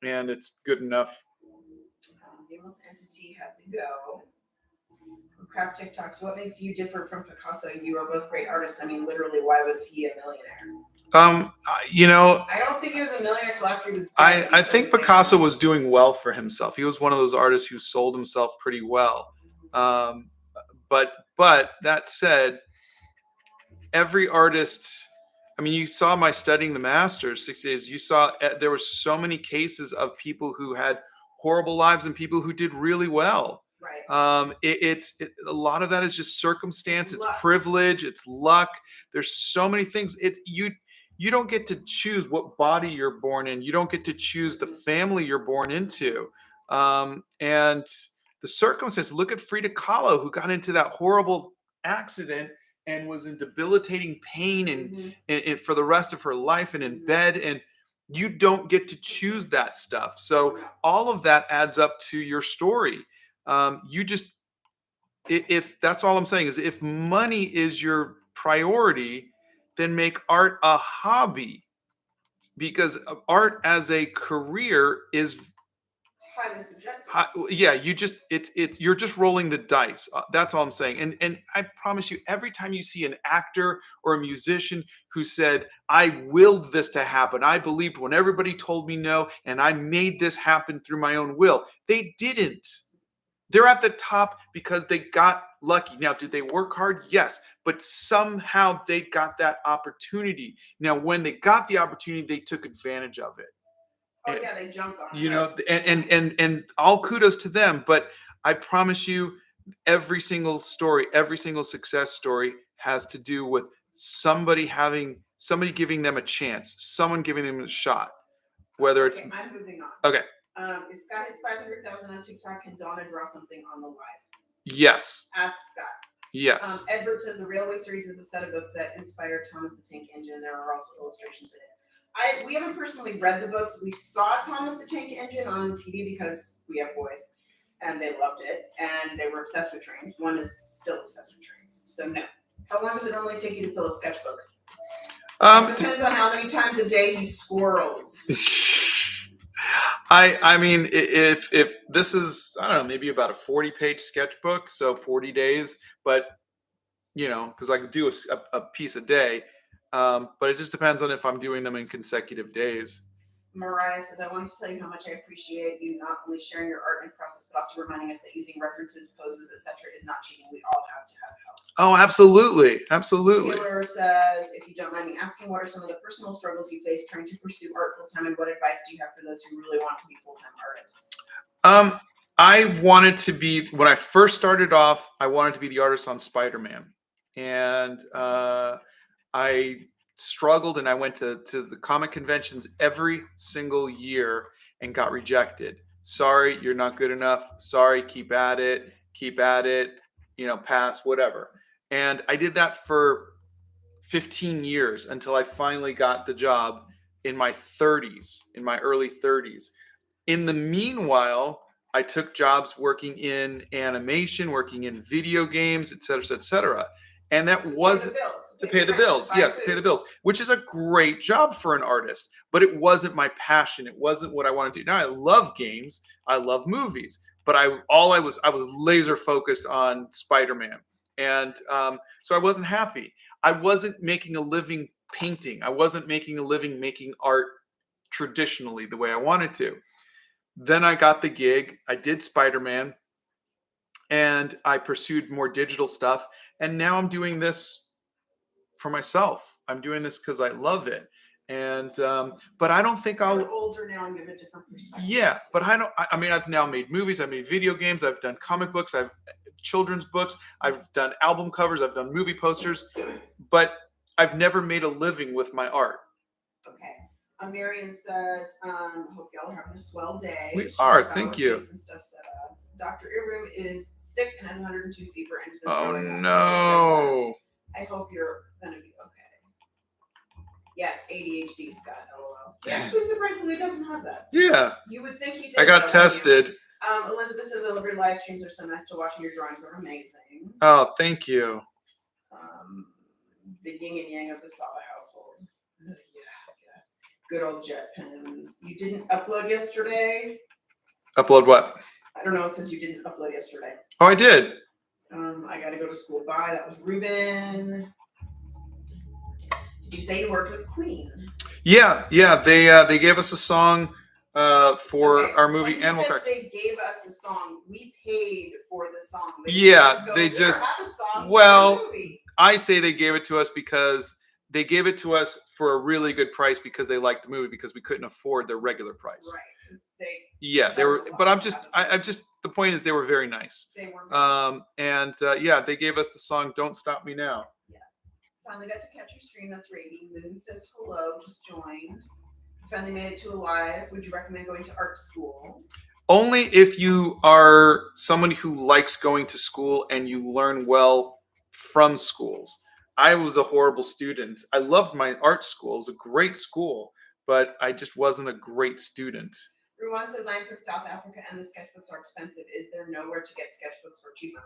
and it's good enough. Nameless entity has to go. Craft TikToks. What makes you different from Picasso? You are both great artists. I mean, literally, why was he a millionaire? I don't think he was a millionaire until after he was dead. I think Picasso was doing well for himself. He was one of those artists who sold himself pretty well. But that said, every artist, I mean, you saw my studying the masters, 60 days. You saw there were so many cases of people who had horrible lives and people who did really well. Right. A lot of that is just circumstance. It's privilege. It's luck. There's so many things. You don't get to choose what body you're born in. You don't get to choose the family you're born into. And the circumstances. Look at Frida Kahlo, who got into that horrible accident and was in debilitating pain and for the rest of her life and in bed. And you don't get to choose that stuff. So all of that adds up to your story. If that's all I'm saying is, if money is your priority, then make art a hobby, because art as a career is highly subjective. Yeah, you're just rolling the dice. That's all I'm saying. And I promise you, every time you see an actor or a musician who said, "I willed this to happen. I believed when everybody told me no, and I made this happen through my own will," they didn't. They're at the top because they got lucky. Now, did they work hard? Yes, but somehow they got that opportunity. Now, when they got the opportunity, they took advantage of it. Oh yeah, they jumped on it. You know, and all kudos to them. But I promise you, every single story, every single success story has to do with somebody giving them a chance, someone giving them a shot. Whether it's I'm moving on. Okay. If Scott hits 500,000 on TikTok, can Donna draw something on the live? Yes. Ask Scott. Yes. Edward says the Railway series is a set of books that inspired Thomas the Tank Engine. There are also illustrations in it. We haven't personally read the books. We saw Thomas the Tank Engine on TV because we have boys, and they loved it, and they were obsessed with trains. One is still obsessed with trains. So no. How long does it normally take you to fill a sketchbook? It depends on how many times a day he squirrels. I mean, if this is, I don't know, maybe about a 40-page sketchbook, so 40 days, but you know, because I could do a piece a day, but it just depends on if I'm doing them in consecutive days. Mariah says, I wanted to tell you how much I appreciate you not only sharing your art and process, but also reminding us that using references, poses, etc. is not cheating. We all have to have help. Oh, absolutely. Absolutely. Taylor says, if you don't mind me asking, what are some of the personal struggles you face trying to pursue art full-time, and what advice do you have for those who really want to be full-time artists? I wanted to be, when I first started off, I wanted to be the artist on Spider-Man. And I struggled, and I went to the comic conventions every single year and got rejected. Sorry, you're not good enough. Sorry, keep at it, you know, pass, whatever. And I did that for 15 years until I finally got the job in my 30s, in my early 30s. In the meanwhile, I took jobs working in animation, working in video games, et cetera, et cetera. And that was to pay the bills. Yeah, to pay the bills, which is a great job for an artist, but it wasn't my passion. It wasn't what I wanted to do. Now I love games, I love movies, but I was laser focused on Spider-Man, and so I wasn't happy. I wasn't making a living painting. I wasn't making a living making art traditionally the way I wanted to. Then I got the gig. I did Spider-Man, and I pursued more digital stuff. And now I'm doing this for myself. I'm doing this because I love it. And but I don't think You're older now and you have a different perspective. Yeah, but I mean, I've now made movies. I've made video games. I've done comic books. I've children's books. I've done album covers. I've done movie posters. But I've never made a living with my art. Okay. Marion says, hope y'all are having a swell day. We are. Thank you. And stuff set up. Dr. Irum is sick and has 102 fever and has been Oh no. I hope you're gonna be okay. Yes, ADHD, Scott. LOL. He actually surprisingly doesn't have that. Yeah. You would think he did. I got tested. Elizabeth says, I love your live streams are so nice to watch and your drawings are amazing. Oh, thank you. The yin and yang of the Sala household. Yeah. Good old jet pens. You didn't upload yesterday? Upload what? I don't know. It says you didn't upload yesterday. Oh, I did. I got to go to school. Bye. That was Ruben. Did you say you worked with Queen? Yeah. They gave us a song for our movie when Animal Crackers. Crackers. They gave us a song. We paid for the song. I say they gave it to us because they gave it to us for a really good price because they liked the movie because we couldn't afford their regular price. Right. They were, but the point is they were very nice. They were they gave us the song "Don't Stop Me Now." Yeah. Finally got to catch your stream. That's Rating. Moon says hello. Just joined. Finally made it to a live. Would you recommend going to art school? Only if you are somebody who likes going to school and you learn well from schools. I was a horrible student. I loved my art school. It was a great school, but I just wasn't a great student. Ruan says, I'm from South Africa and the sketchbooks are expensive. Is there nowhere to get sketchbooks for cheaper?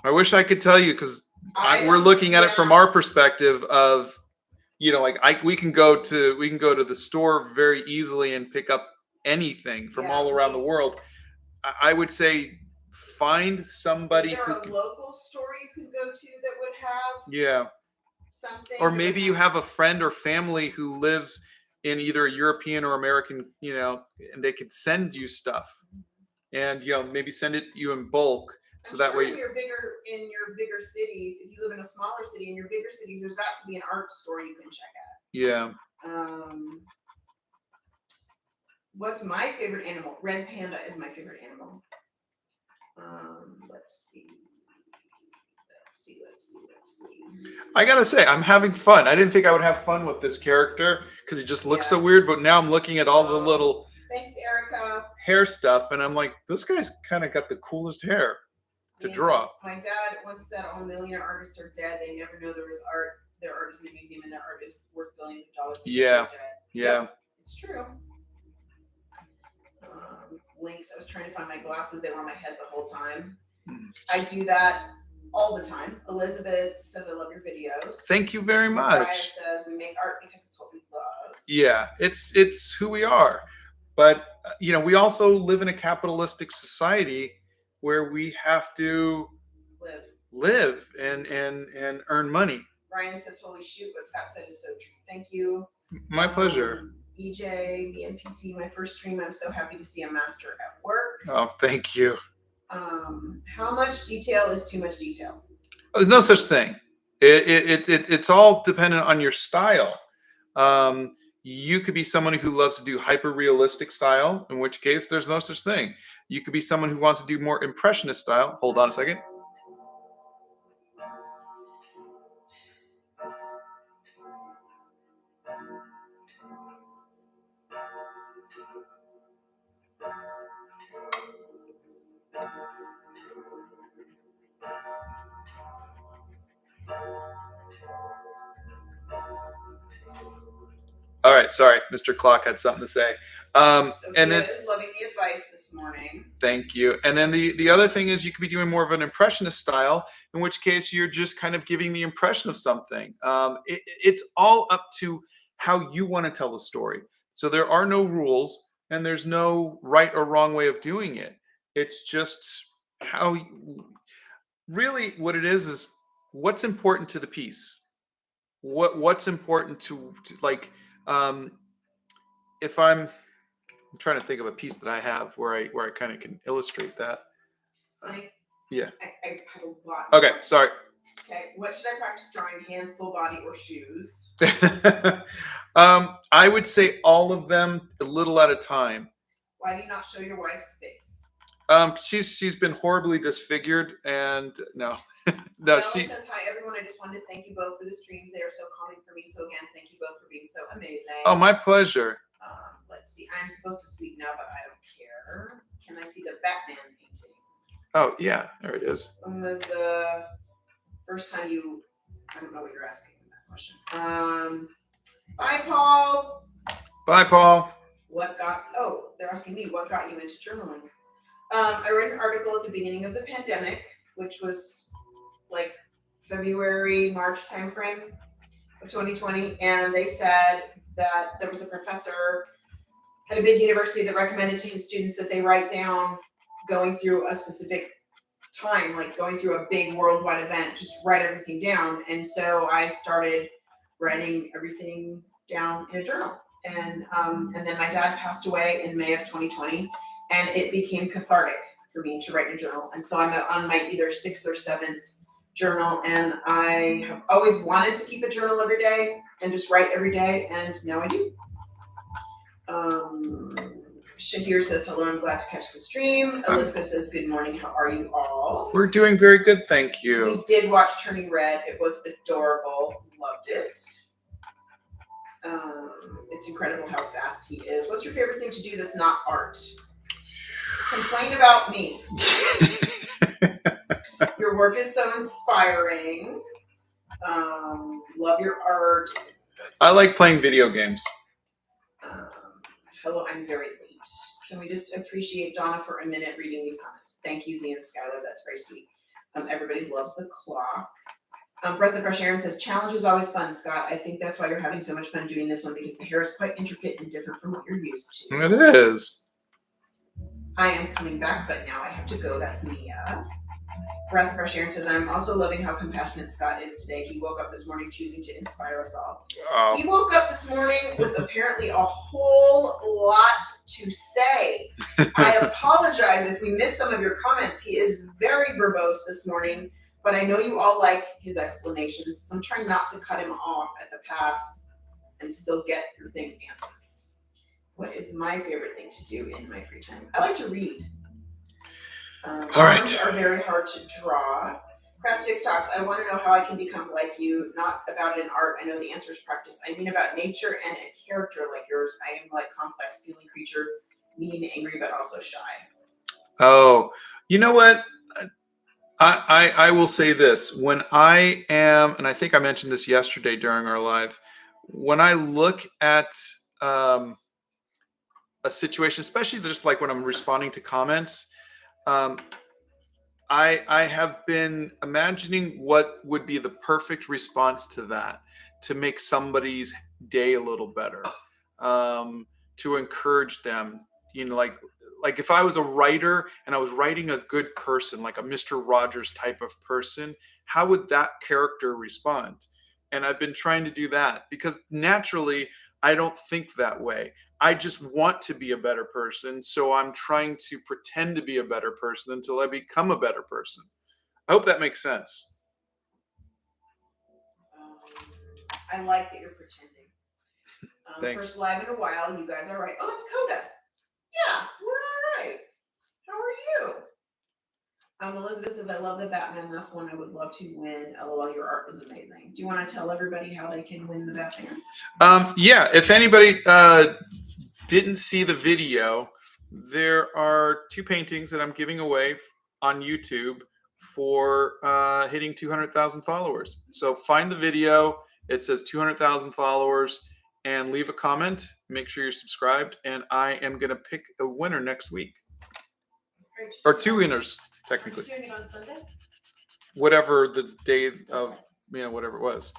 I wish I could tell you because we're looking at it from our perspective of, you know, like we can go to the store very easily and pick up anything from Yeah, all around the world. I would say find somebody Is there who a can, local store you can go to that would have yeah. something? Or that would maybe you have a friend or family who lives in either a European or American, and they could send you stuff, and maybe send it you in bulk, so I'm that sure way. in your bigger cities, if you live in a smaller city, in your bigger cities, there's got to be an art store you can check out. Yeah. What's my favorite animal? Red panda is my favorite animal. Let's see. I gotta say, I'm having fun. I didn't think I would have fun with this character because he just looks so weird, but now I'm looking at all the little Thanks, Erica. hair stuff, and I'm like, this guy's kind of got the coolest hair to draw. My dad once said all millionaire artists are dead. They never know there was art. Their art is in a museum and their art is worth billions of dollars. Yeah. Yep, it's true. Links. I was trying to find my glasses. They were on my head the whole time. I do that all the time. Elizabeth says, I love your videos. Thank you very much. Mariah says, we make art because it's what we love. Yeah, it's who we are. But, we also live in a capitalistic society where we have to live and earn money. Ryan says, holy shoot, what Scott said is so true. Thank you. My pleasure. EJ, the NPC, my first stream. I'm so happy to see a master at work. Oh, thank you. How much detail is too much detail? There's no such thing. It's all dependent on your style. You could be someone who loves to do hyper realistic style, in which case there's no such thing. You could be someone who wants to do more impressionist style. Hold on a second. All right, sorry, Mr. Clock had something to say. And then is loving the advice this morning. Thank you. And then the other thing is you could be doing more of an impressionist style, in which case you're just kind of giving the impression of something. It's all up to how you want to tell the story. So there are no rules, and there's no right or wrong way of doing it. It's just how really what it is what's important to the piece. What's important to like. If I'm trying to think of a piece that I have where I kind of can illustrate that. Yeah. I have a lot. Okay, sorry. Okay, what should I practice drawing? Hands, full body, or shoes? I would say all of them, a little at a time. Why do you not show your wife's face? She's been horribly disfigured, and no. She says, hi everyone, I just wanted to thank you both for the streams. They are so calming for me. So again, thank you both for being so amazing. Oh, my pleasure. Let's see. I'm supposed to sleep now, but I don't care. Can I see the Batman painting? Oh yeah, there it is. When was the first time you? I don't know what you're asking in that question. Bye, Paul. Bye, Paul. They're asking me what got you into journaling. I read an article at the beginning of the pandemic, which was like February, March timeframe of 2020, and they said that there was a professor at a big university that recommended to his students that they write down going through a specific time, like going through a big worldwide event, just write everything down. And so I started writing everything down in a journal. And then my dad passed away in May of 2020, and it became cathartic for me to write in a journal. And so I'm on my either 6th or 7th journal, and I have always wanted to keep a journal every day and just write every day, and now I do. Shahir says, hello, I'm glad to catch the stream. Elizabeth says, good morning, how are you all? We're doing very good, thank you. We did watch Turning Red. It was adorable. Loved it. It's incredible how fast he is. What's your favorite thing to do that's not art? Complain about me. Your work is so inspiring. Love your art. I like playing video games. Hello, I'm very late. Can we just appreciate Donna for a minute reading these comments? Thank you, Z and Skylar. That's very sweet. Everybody loves the clock. Breath of Fresh Air says, challenge is always fun, Scott. I think that's why you're having so much fun doing this one, because the hair is quite intricate and different from what you're used to. It is. I am coming back, but now I have to go. That's Mia. Breath of Fresh Air says, I'm also loving how compassionate Scott is today. He woke up this morning choosing to inspire us all. Oh. He woke up this morning with apparently a whole lot to say. I apologize if we missed some of your comments. He is very verbose this morning, but I know you all like his explanations, so I'm trying not to cut him off at the pass and still get your things answered. What is my favorite thing to do in my free time? I like to read. All right. Arms are very hard to draw. Craft TikToks. I want to know how I can become like you. Not about an art. I know the answer is practice. I mean about nature and a character like yours. I am like complex feeling creature, mean, angry, but also shy. Oh, you know what? I will say this. When I am, and I think I mentioned this yesterday during our live, when I look at a situation, especially just like when I'm responding to comments, I have been imagining what would be the perfect response to that, to make somebody's day a little better, to encourage them. You know, like if I was a writer and I was writing a good person, like a Mr. Rogers type of person, how would that character respond? And I've been trying to do that because naturally I don't think that way. I just want to be a better person, so I'm trying to pretend to be a better person until I become a better person. I hope that makes sense. I like that you're pretending. Thanks. First live in a while, you guys are right. Oh, it's Coda. Yeah, we're all right. How are you? Elizabeth says, I love the Batman. That's one I would love to win. LOL, your art was amazing. Do you want to tell everybody how they can win the Batman? Yeah, if anybody didn't see the video, there are 2 paintings that I'm giving away on YouTube for hitting 200,000 followers. So find the video. It says 200,000 followers and leave a comment. Make sure you're subscribed. And I am going to pick a winner next week. Or 2 winners, technically. Are you doing it on Sunday? Whatever the day of, whatever it was.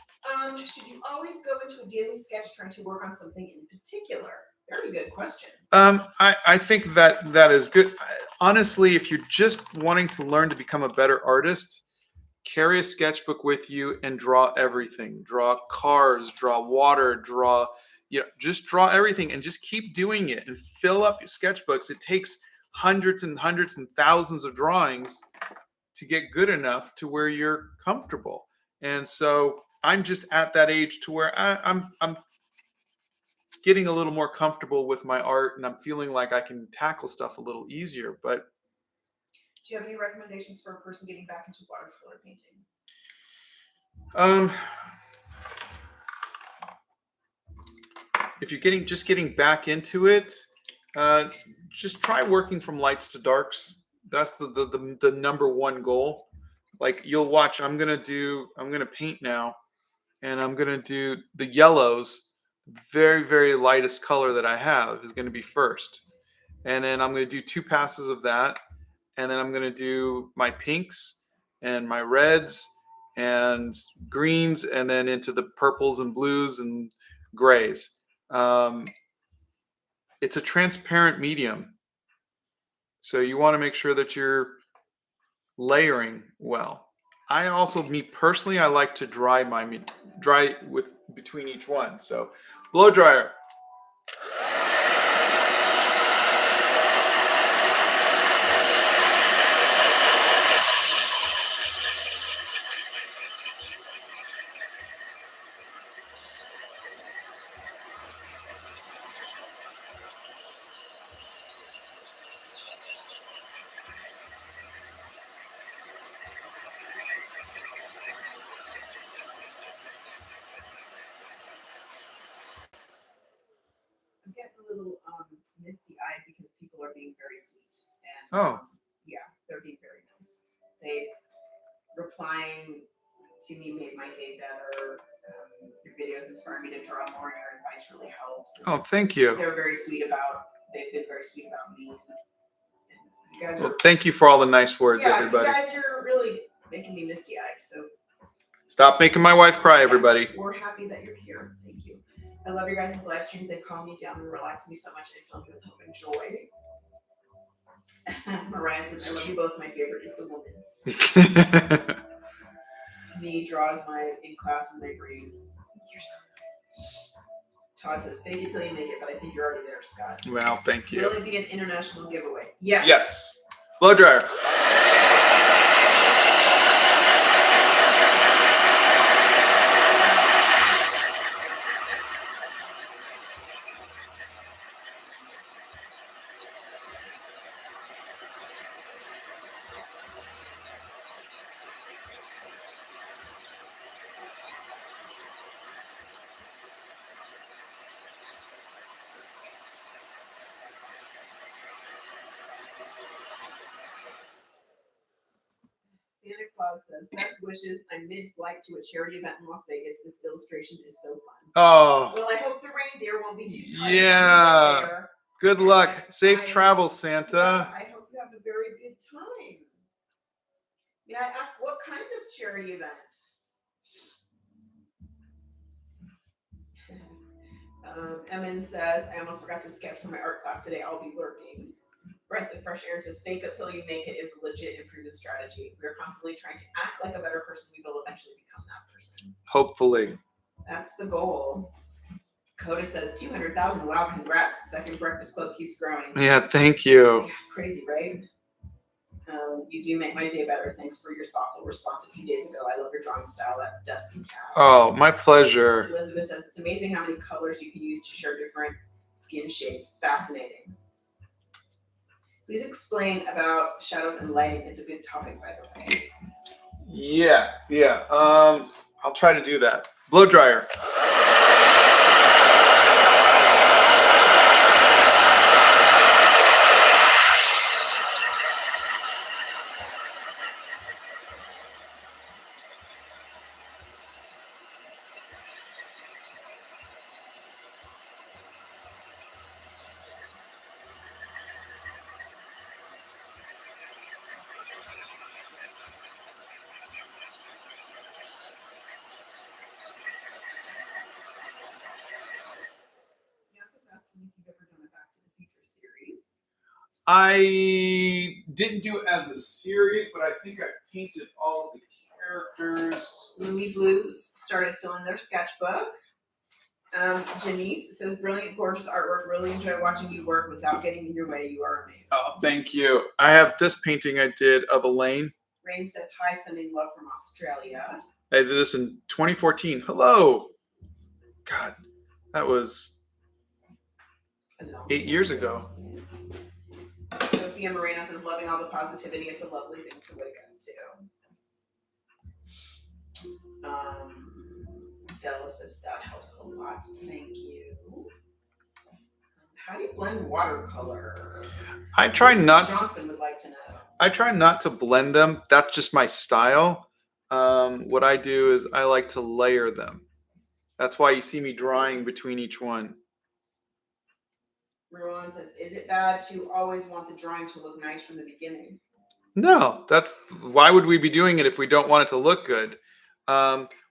Should you always go into a daily sketch trying to work on something in particular? Very good question. I think that is good. Honestly, if you're just wanting to learn to become a better artist, carry a sketchbook with you and draw everything. Draw cars, draw water, just draw everything and just keep doing it and fill up your sketchbooks. It takes hundreds and hundreds and thousands of drawings to get good enough to where you're comfortable. And so I'm just at that age to where I'm getting a little more comfortable with my art, and I'm feeling like I can tackle stuff a little easier. But do you have any recommendations for a person getting back into watercolor painting? If you're getting back into it, just try working from lights to darks. That's the number one goal. Like you'll watch, I'm gonna paint now, and I'm gonna do the yellows. Very, very lightest color that I have is going to be first. And then I'm going to do 2 passes of that. And then I'm going to do my pinks and my reds and greens, and then into the purples and blues and grays. It's a transparent medium. So you want to make sure that you're layering well. I also, me personally, I like to dry with between each one. So blow dryer. I'm getting a little misty-eyed because people are being very sweet. And yeah, they're being very nice. They replying to me made my day better. Your videos inspire me to draw more, and your advice really helps. And thank you. They've been very sweet about me. And you guys thank you for all the nice words, everybody. You guys are really making me misty-eyed. So Stop making my wife cry, everybody. We're happy that you're here. Thank you. I love your guys' live streams. They calm me down and relax me so much. They fill me with hope and joy. Mariah says, I love you both. My favorite is the woman. Me draws my in class in my brain. You're so Todd says, fake it till you make it, but I think you're already there, Scott. Well, thank you. Will it be an international giveaway? Yes. Yes. Blow dryer. Santa Claus says, best wishes. I'm mid-flight to a charity event in Las Vegas. This illustration is so fun. Oh. Well, I hope the reindeer won't be too tired. Yeah. Good luck. Safe travels, Santa. Yeah, I hope you have a very good time. May I ask what kind of charity event? Emin says, I almost forgot to sketch for my art class today. I'll be lurking. Breath of fresh air says, fake it till you make it is a legit and proven strategy. We're constantly trying to act like a better person. We will eventually become that person. Hopefully. That's the goal. Coda says 200,000. Wow, congrats. Second Breakfast Club keeps growing. Yeah, thank you. Yeah, crazy, right? You do make my day better. Thanks for your thoughtful response a few days ago. I love your drawing style. That's Dusty Cat. Oh, my pleasure. Elizabeth says it's amazing how many colors you can use to show different skin shades. Fascinating. Please explain about shadows and lighting. It's a good topic, by the way. Yeah. I'll try to do that. Blow dryer. I didn't do it as a series, but I think I painted all of the characters. Louis Blues started filling their sketchbook. Janice says, brilliant, gorgeous artwork. Really enjoy watching you work without getting in your way. You are amazing. Oh, thank you. I have this painting I did of Elaine. Rain says, hi, sending love from Australia. I did this in 2014. Hello. God, that was 8 years ago. Sophia Moreno says, loving all the positivity. It's a lovely thing to wake up to. Della says, that helps a lot. Thank you. How do you blend watercolor? I try not Johnson would like to know. I try not to blend them. That's just my style. What I do is I like to layer them. That's why you see me drawing between each one. Ruan says, is it bad to always want the drawing to look nice from the beginning? No, why would we be doing it if we don't want it to look good?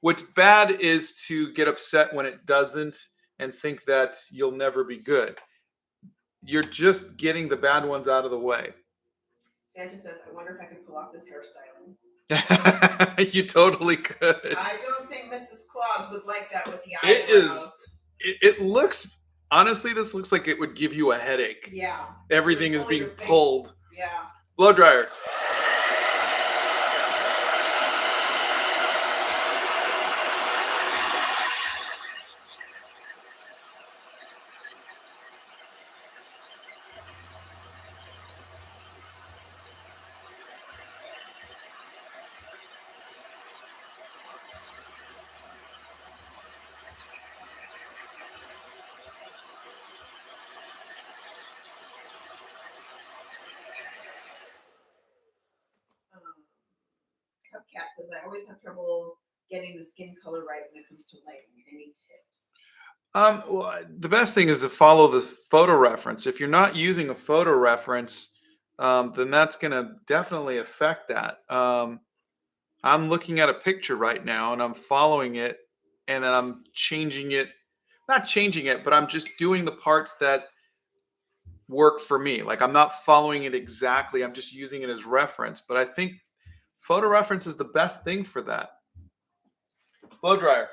What's bad is to get upset when it doesn't and think that you'll never be good. You're just getting the bad ones out of the way. Santa says, I wonder if I could pull off this hairstyling. You totally could. I don't think Mrs. Claus would like that with the eyebrows. It looks, honestly, this looks like it would give you a headache. Yeah. Everything is being pulled. Yeah. Blow dryer. Cat says, I always have trouble getting the skin color right when it comes to lighting. Any tips? Well, the best thing is to follow the photo reference. If you're not using a photo reference, then that's going to definitely affect that. I'm looking at a picture right now and I'm following it, and then I'm changing it, not changing it, but I'm just doing the parts that work for me. Like I'm not following it exactly. I'm just using it as reference. But I think photo reference is the best thing for that. Blow dryer.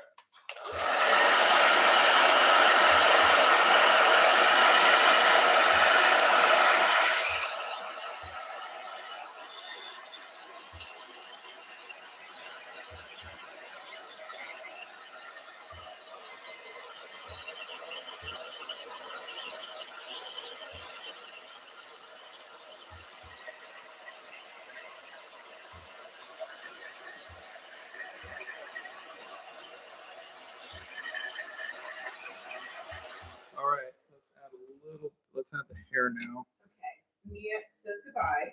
All right, let's add the hair now. Okay. Mia says goodbye.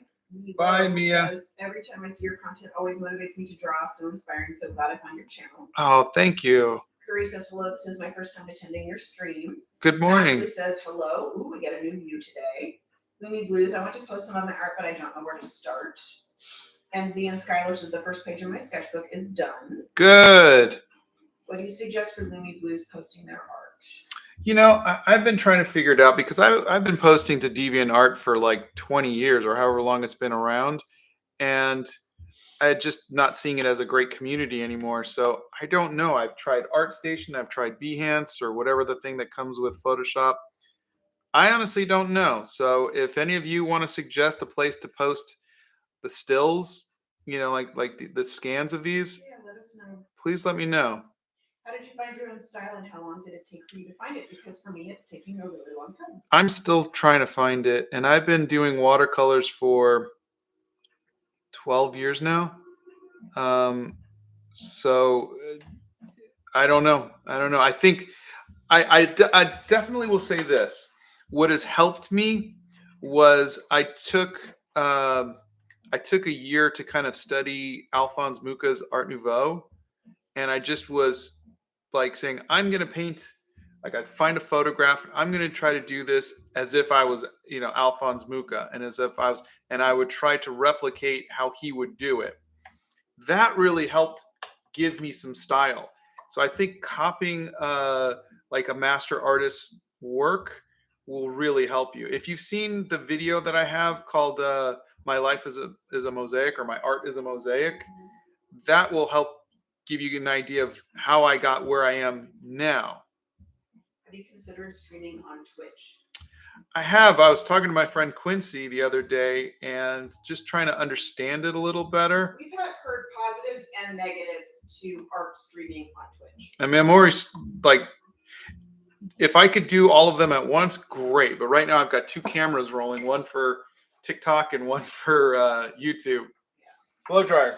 Bye, Milo Mia. says, every time I see your content always motivates me to draw. So inspiring. So glad I found your channel. Oh, thank you. Curry says hello. This is my first time attending your stream. Good morning. Ashley says hello. Ooh, we get a new view today. Gloomy Blues. I want to post some of my art, but I don't know where to start. And Z and Skylar says the first page of my sketchbook is done. Good. What do you suggest for Gloomy Blues posting their art? You know, I've been trying to figure it out because I've been posting to DeviantArt for like 20 years or however long it's been around. And I just not seeing it as a great community anymore. So I don't know. I've tried ArtStation, I've tried Behance or whatever the thing that comes with Photoshop. I honestly don't know. So if any of you want to suggest a place to post the stills, you know, like the scans of these, Yeah, let us know. please let me know. How did you find your own style and how long did it take for you to find it? Because for me, it's taking a really long time. I'm still trying to find it, and I've been doing watercolors for 12 years now. So I don't know. I think I definitely will say this. What has helped me was I took a year to kind of study Alphonse Mucha's Art Nouveau, and I just was like saying, I'm going to paint. Like I'd find a photograph. I'm going to try to do this as if I was, you know, Alphonse Mucha, and as if I was, and I would try to replicate how he would do it. That really helped give me some style. So I think copying like a master artist's work will really help you. If you've seen the video that I have called "My Life is a Mosaic" or "My Art is a Mosaic," that will help give you an idea of how I got where I am now. Have you considered streaming on Twitch? I have. I was talking to my friend Quincy the other day and just trying to understand it a little better. We've heard positives and negatives to art streaming on Twitch. I mean, I'm always like, if I could do all of them at once, great. But right now I've got two cameras rolling, one for TikTok and one for YouTube. Yeah. Blow dryer.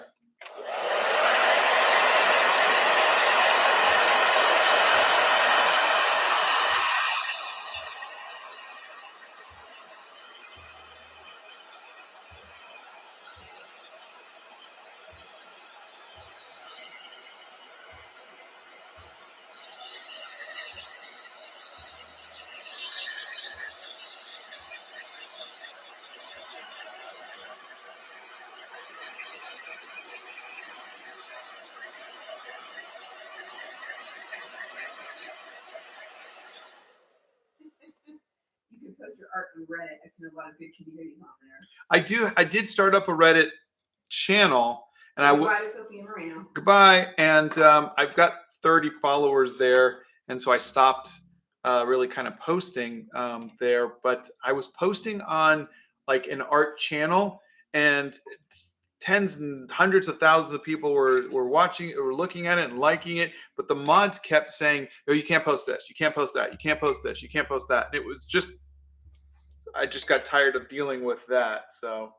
You can post your art on Reddit. I've seen a lot of good communities on there. I did start up a Reddit channel, and goodbye to Sophia Moreno. Goodbye, and I've got 30 followers there, and so I stopped really kind of posting there. But I was posting on like an art channel, and tens and hundreds of thousands of people were watching, were looking at it and liking it. But the mods kept saying, "Oh, you can't post this, you can't post that, you can't post this, you can't post that." And it was just, I just got tired of dealing with that. So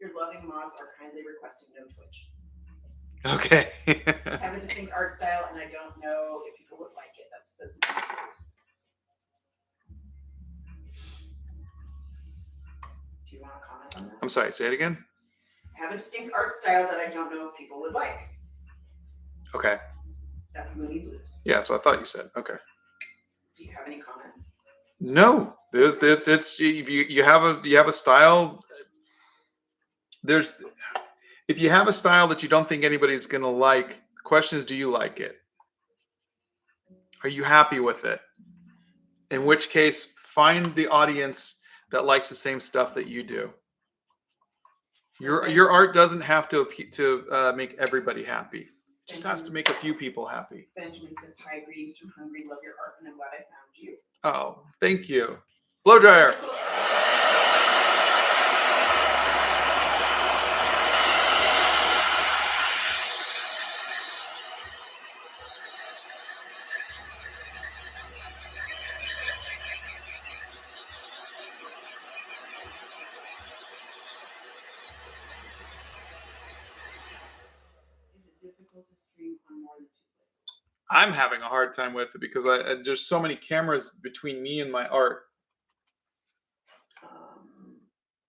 your loving mods are kindly requesting no Twitch. Okay. I have a distinct art style, and I don't know if people would like it. That's do you want to comment on that? I'm sorry, say it again. I have a distinct art style that I don't know if people would like. Okay. That's Moody Blues. Yeah, so I thought you said. Okay. Do you have any comments? No, it's you have a style. If you have a style that you don't think anybody's going to like, the question is, do you like it? Are you happy with it? In which case, find the audience that likes the same stuff that you do. Your art doesn't have to make everybody happy. It just has to make a few people happy. Benjamin says, hi, greetings from Hungary. Love your art, and I'm glad I found you. Oh, thank you. Blow dryer. Difficult to stream on more than 2 places? I'm having a hard time with it because there's so many cameras between me and my art.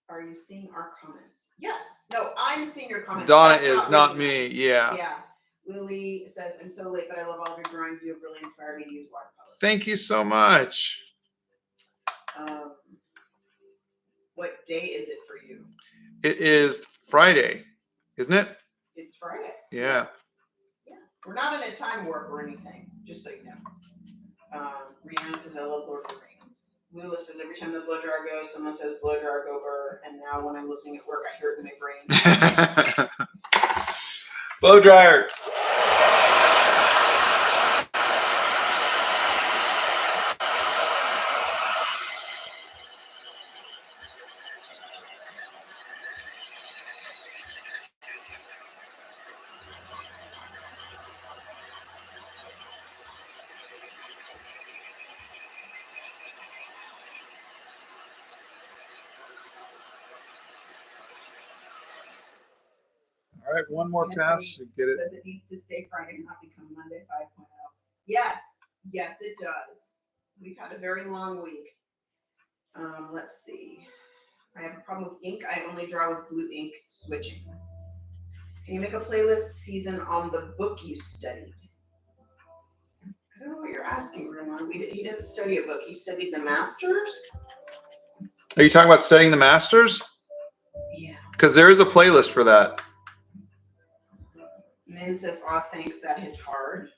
Are you seeing our comments? Yes. No, I'm seeing your comments. Donna That's is not me. Yeah. Yeah. Lily says, I'm so late, but I love all of your drawings. You have really inspired me to use watercolors. Thank you so much. What day is it for you? It is Friday, isn't it? It's Friday. Yeah. Yeah. We're not in a time warp or anything, just so you know. Rihanna says, I love Lord of the Rings. Lula says, every time the blow dryer goes, someone says blow dryer go over, and now when I'm listening at work, I hear it in my brain. Blow dryer. All right, one more pass. You get it. Says it needs to stay Friday, not become Monday 5.0. Yes, yes, it does. We've had a very long week. Let's see. I have a problem with ink. I only draw with glue ink switching. Can you make a playlist season on the book you studied? I don't know what you're asking, Roman. He didn't study a book. He studied the masters. Are you talking about studying the masters? Yeah. Because there is a playlist for that. Min says, aw, thanks, that hits hard.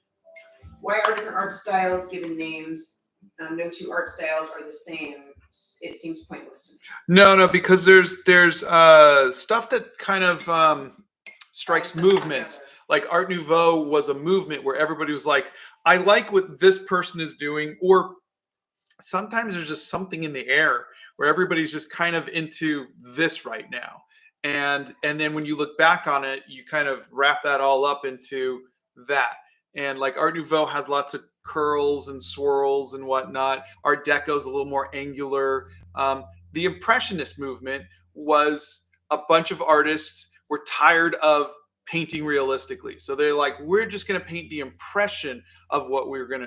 Why are different art styles given names? No two art styles are the same. It seems pointless to me. No, because there's stuff that kind of strikes movements. Like Art Nouveau was a movement where everybody was like, I like what this person is doing. Or sometimes there's just something in the air where everybody's just kind of into this right now. And then when you look back on it, you kind of wrap that all up into that. And like Art Nouveau has lots of curls and swirls and whatnot. Art Deco is a little more angular. The Impressionist movement was a bunch of artists were tired of painting realistically, so they're like, we're just going to paint the impression of what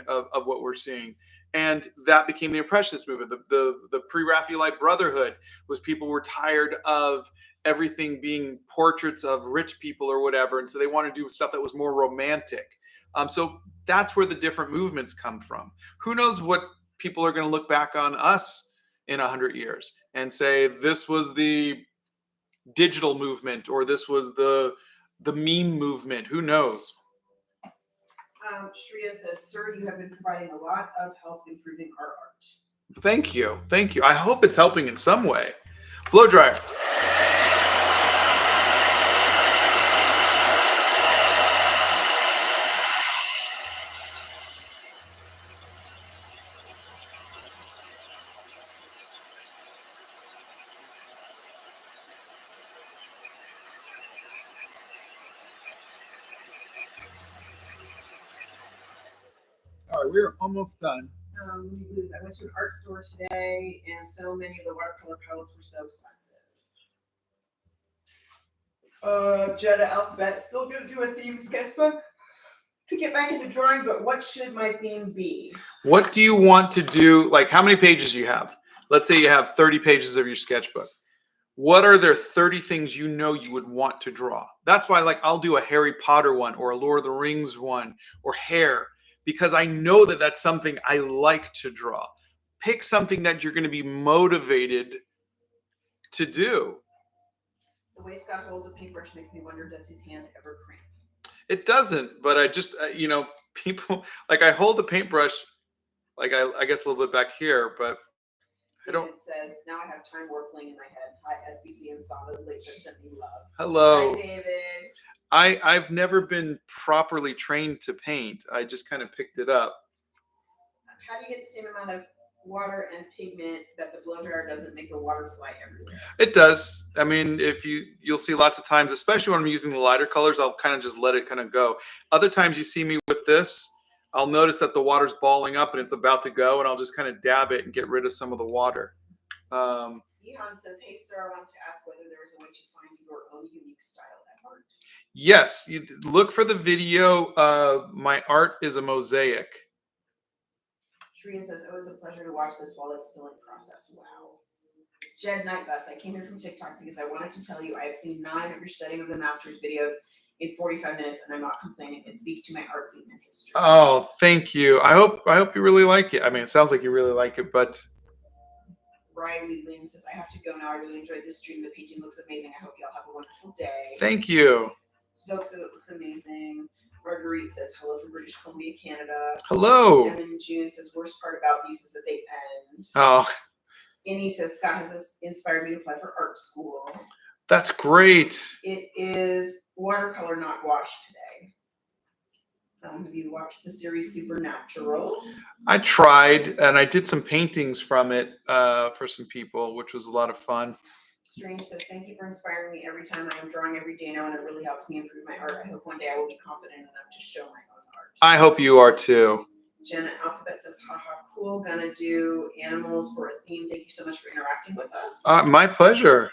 of what we're seeing, and that became the Impressionist movement. The Pre-Raphaelite Brotherhood was people were tired of everything being portraits of rich people or whatever, and so they want to do stuff that was more romantic. So that's where the different movements come from. Who knows what people are going to look back on us in 100 years and say this was the digital movement or this was the meme movement. Who knows? Shreya says, sir, you have been providing a lot of help improving our art. Thank you. I hope it's helping in some way. Blow dryer. All right, we're almost done. I went to an art store today, and so many of the watercolor palettes were so expensive. Jetta Alphabet, still going to do a theme sketchbook to get back into drawing, but what should my theme be? What do you want to do? Like, how many pages do you have? Let's say you have 30 pages of your sketchbook. What are there 30 things you know you would want to draw? That's why, like, I'll do a Harry Potter one or a Lord of the Rings one or hair, because I know that that's something I like to draw. Pick something that you're going to be motivated to do. The way Scott holds a paintbrush makes me wonder, does his hand ever cramp? It doesn't, but I just, people, like I hold the paintbrush, like I guess a little bit back here, but I don't. David says, now I have time warpling in my head. Hi, SBC and Sava's late sent me love. Hello. Hi, David. I've never been properly trained to paint. I just kind of picked it up. How do you get the same amount of water and pigment that the blow dryer doesn't make the water fly everywhere? It does. I mean, if you'll see lots of times, especially when I'm using the lighter colors, I'll kind of just let it kind of go. Other times you see me with this, I'll notice that the water's balling up and it's about to go, and I'll just kind of dab it and get rid of some of the water. Ihan says, hey, sir, I wanted to ask whether there was a way to find your own unique style at art. Yes, you look for the video. My art is a mosaic. Shrina says, oh, it's a pleasure to watch this while it's still in process. Wow. Jed Nightbus, I came here from TikTok because I wanted to tell you I have seen 9 of your studying of the master's videos in 45 minutes, and I'm not complaining. It speaks to my art scene and history. Oh, thank you. I hope you really like it. I mean, it sounds like you really like it, but Riley Lynn says, I have to go now. I really enjoyed this stream. The painting looks amazing. I hope y'all have a wonderful day. Thank you. Stokes says it looks amazing. Marguerite says, hello from British Columbia, Canada. Hello. Evan June says, worst part about these is that they end. Oh. Annie says, Scott has inspired me to apply for art school. That's great. It is watercolor, not gouache today. Have you watched the series Supernatural? I tried, and I did some paintings from it for some people, which was a lot of fun. Strange says, thank you for inspiring me every time I am drawing every day now, and it really helps me improve my art. I hope one day I will be confident enough to show my own art. I hope you are too. Jenna Alphabet says, haha, cool, gonna do animals for a theme. Thank you so much for interacting with us. My pleasure.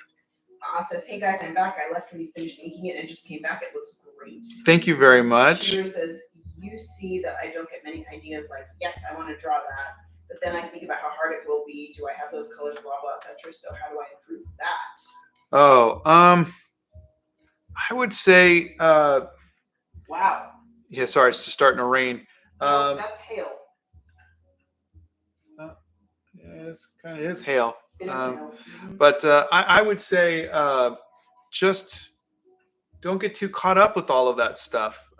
Says, hey guys, I'm back. I left when you finished inking it and just came back. It looks great. Thank you very much. Shiro says, you see that I don't get many ideas like, yes, I want to draw that. But then I think about how hard it will be. Do I have those colors, blah, blah, etc. So how do I improve that? Oh, I would say, wow. Yeah, sorry, it's just starting to rain. No, that's hail. Yeah, it is hail. It is hail. But I would say just don't get too caught up with all of that stuff.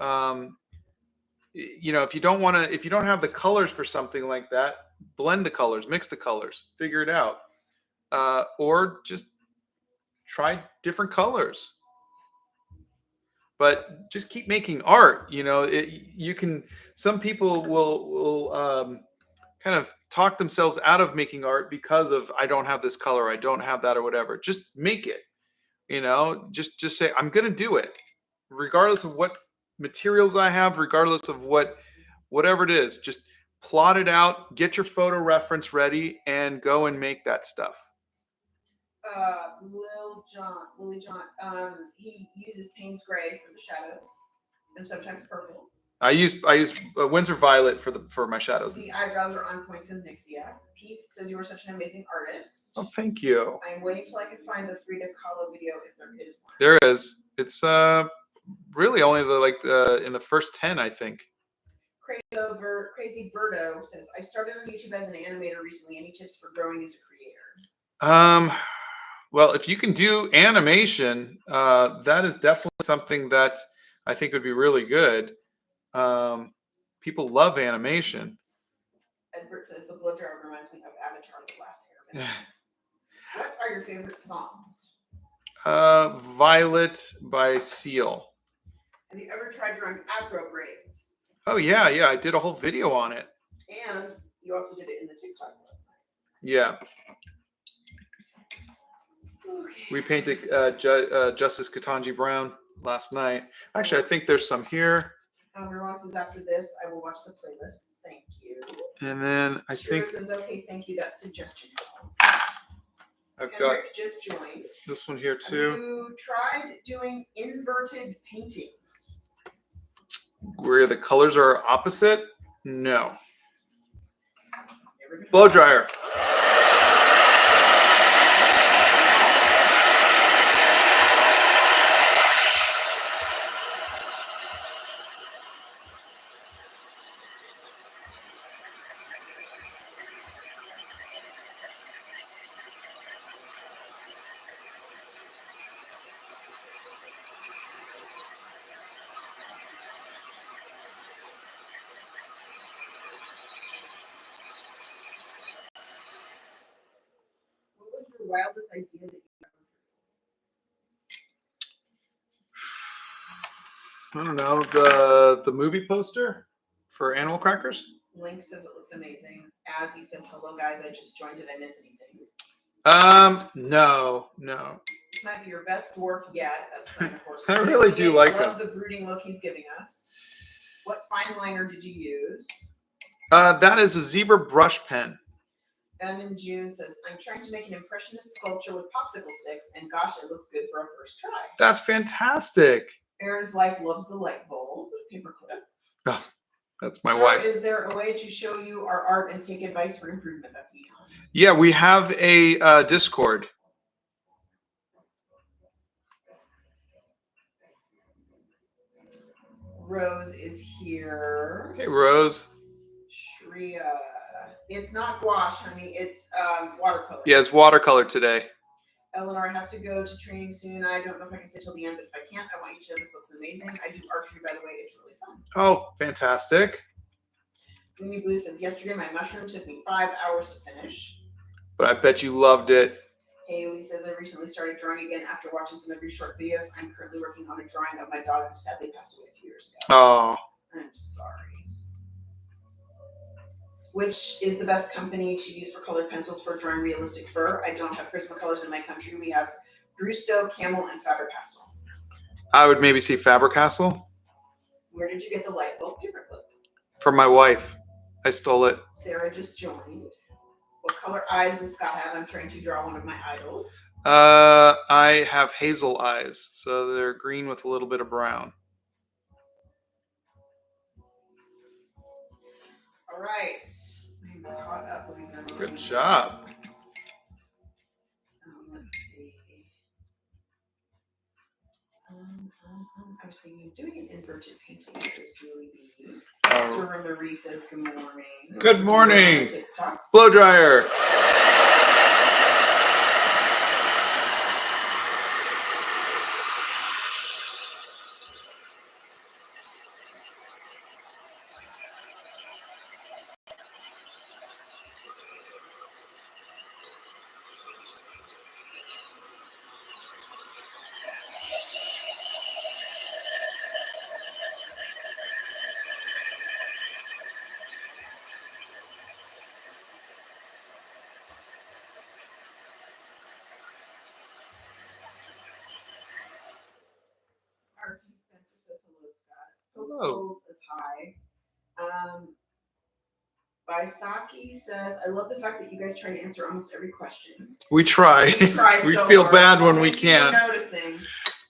If you don't have the colors for something like that, blend the colors, mix the colors, figure it out, or just try different colors. But just keep making art. You can. Some people will kind of talk themselves out of making art because of I don't have this color, I don't have that, or whatever. Just make it. Just say I'm gonna do it, regardless of what materials I have, regardless of whatever it is. Just plot it out, get your photo reference ready, and go and make that stuff. Lily John, he uses Payne's Gray for the shadows, and sometimes purple. I use Windsor Violet for my shadows. The eyebrows are on point, says Nixia. Peace says you are such an amazing artist. Oh, thank you. I'm waiting till I can find the Frida Kahlo video if there is one. There is. It's really only in the first 10, I think. Crazy Birdo says, I started on YouTube as an animator recently. Any tips for growing as a creator? Well, if you can do animation, that is definitely something that I think would be really good. People love animation. Edward says the blow dryer reminds me of Avatar: The Last Airbender. What are your favorite songs? Violet by Seal. Have you ever tried drawing Afro braids? Oh yeah, I did a whole video on it. And you also did it in the TikTok last night. Yeah. Okay. We painted Justice Ketanji Brown last night. Actually, I think there's some here. Ron says after this, I will watch the playlist. Thank you. And then I think says okay. Thank you. That suggestion. I've got Rick just joined. This one here too. Have you tried doing inverted paintings? Where the colors are opposite? No. Blow dryer. wildest idea that you I don't know, the movie poster for Animal Crackers. Link says it looks amazing. Azzy says, hello guys, I just joined. Did I miss anything? No. This might be your best dwarf yet. That's sign of horse. I really do like him. Love the brooding look he's giving us. What fine liner did you use? That is a zebra brush pen. M in June says, I'm trying to make an impressionist sculpture with popsicle sticks, and gosh, it looks good for a first try. That's fantastic. Aaron's life loves the light bulb. Paperclip. Oh, that's my wife. Is there a way to show you our art and take advice for improvement? That's me. Yeah, we have a Discord. Rose is here. Hey, Rose. Shreya. It's not gouache, honey. It's watercolor. Yeah, it's watercolor today. Eleanor, I have to go to training soon. I don't know if I can stay till the end, but if I can't, I want you to know this looks amazing. I do archery, by the way. It's really fun. Oh, fantastic. Gloomy Blue says, yesterday my mushroom took me 5 hours to finish. But I bet you loved it. Haley says, I recently started drawing again after watching some of your short videos. I'm currently working on a drawing of my dog who sadly passed away a few years ago. Oh. I'm sorry. Which is the best company to use for colored pencils for drawing realistic fur? I don't have Prismacolors in my country. We have Brewsto, Camel, and Faber-Castell. I would maybe see Faber-Castell. Where did you get the light bulb paperclip? From my wife. I stole it. Sarah just joined. What color eyes does Scott have? I'm trying to draw one of my idols. I have hazel eyes, so they're green with a little bit of brown. All right. I'm caught up. Good job. Let's see. I was thinking of doing an inverted painting with Julie B. Sarah Marie says good morning. Good morning. TikToks. Blow dryer. Archie Spencer says hello, Scott. Hello. Says hi. Baisaki says, I love the fact that you guys try to answer almost every question. We try. We so feel hard. bad when we Thank can't. you for noticing.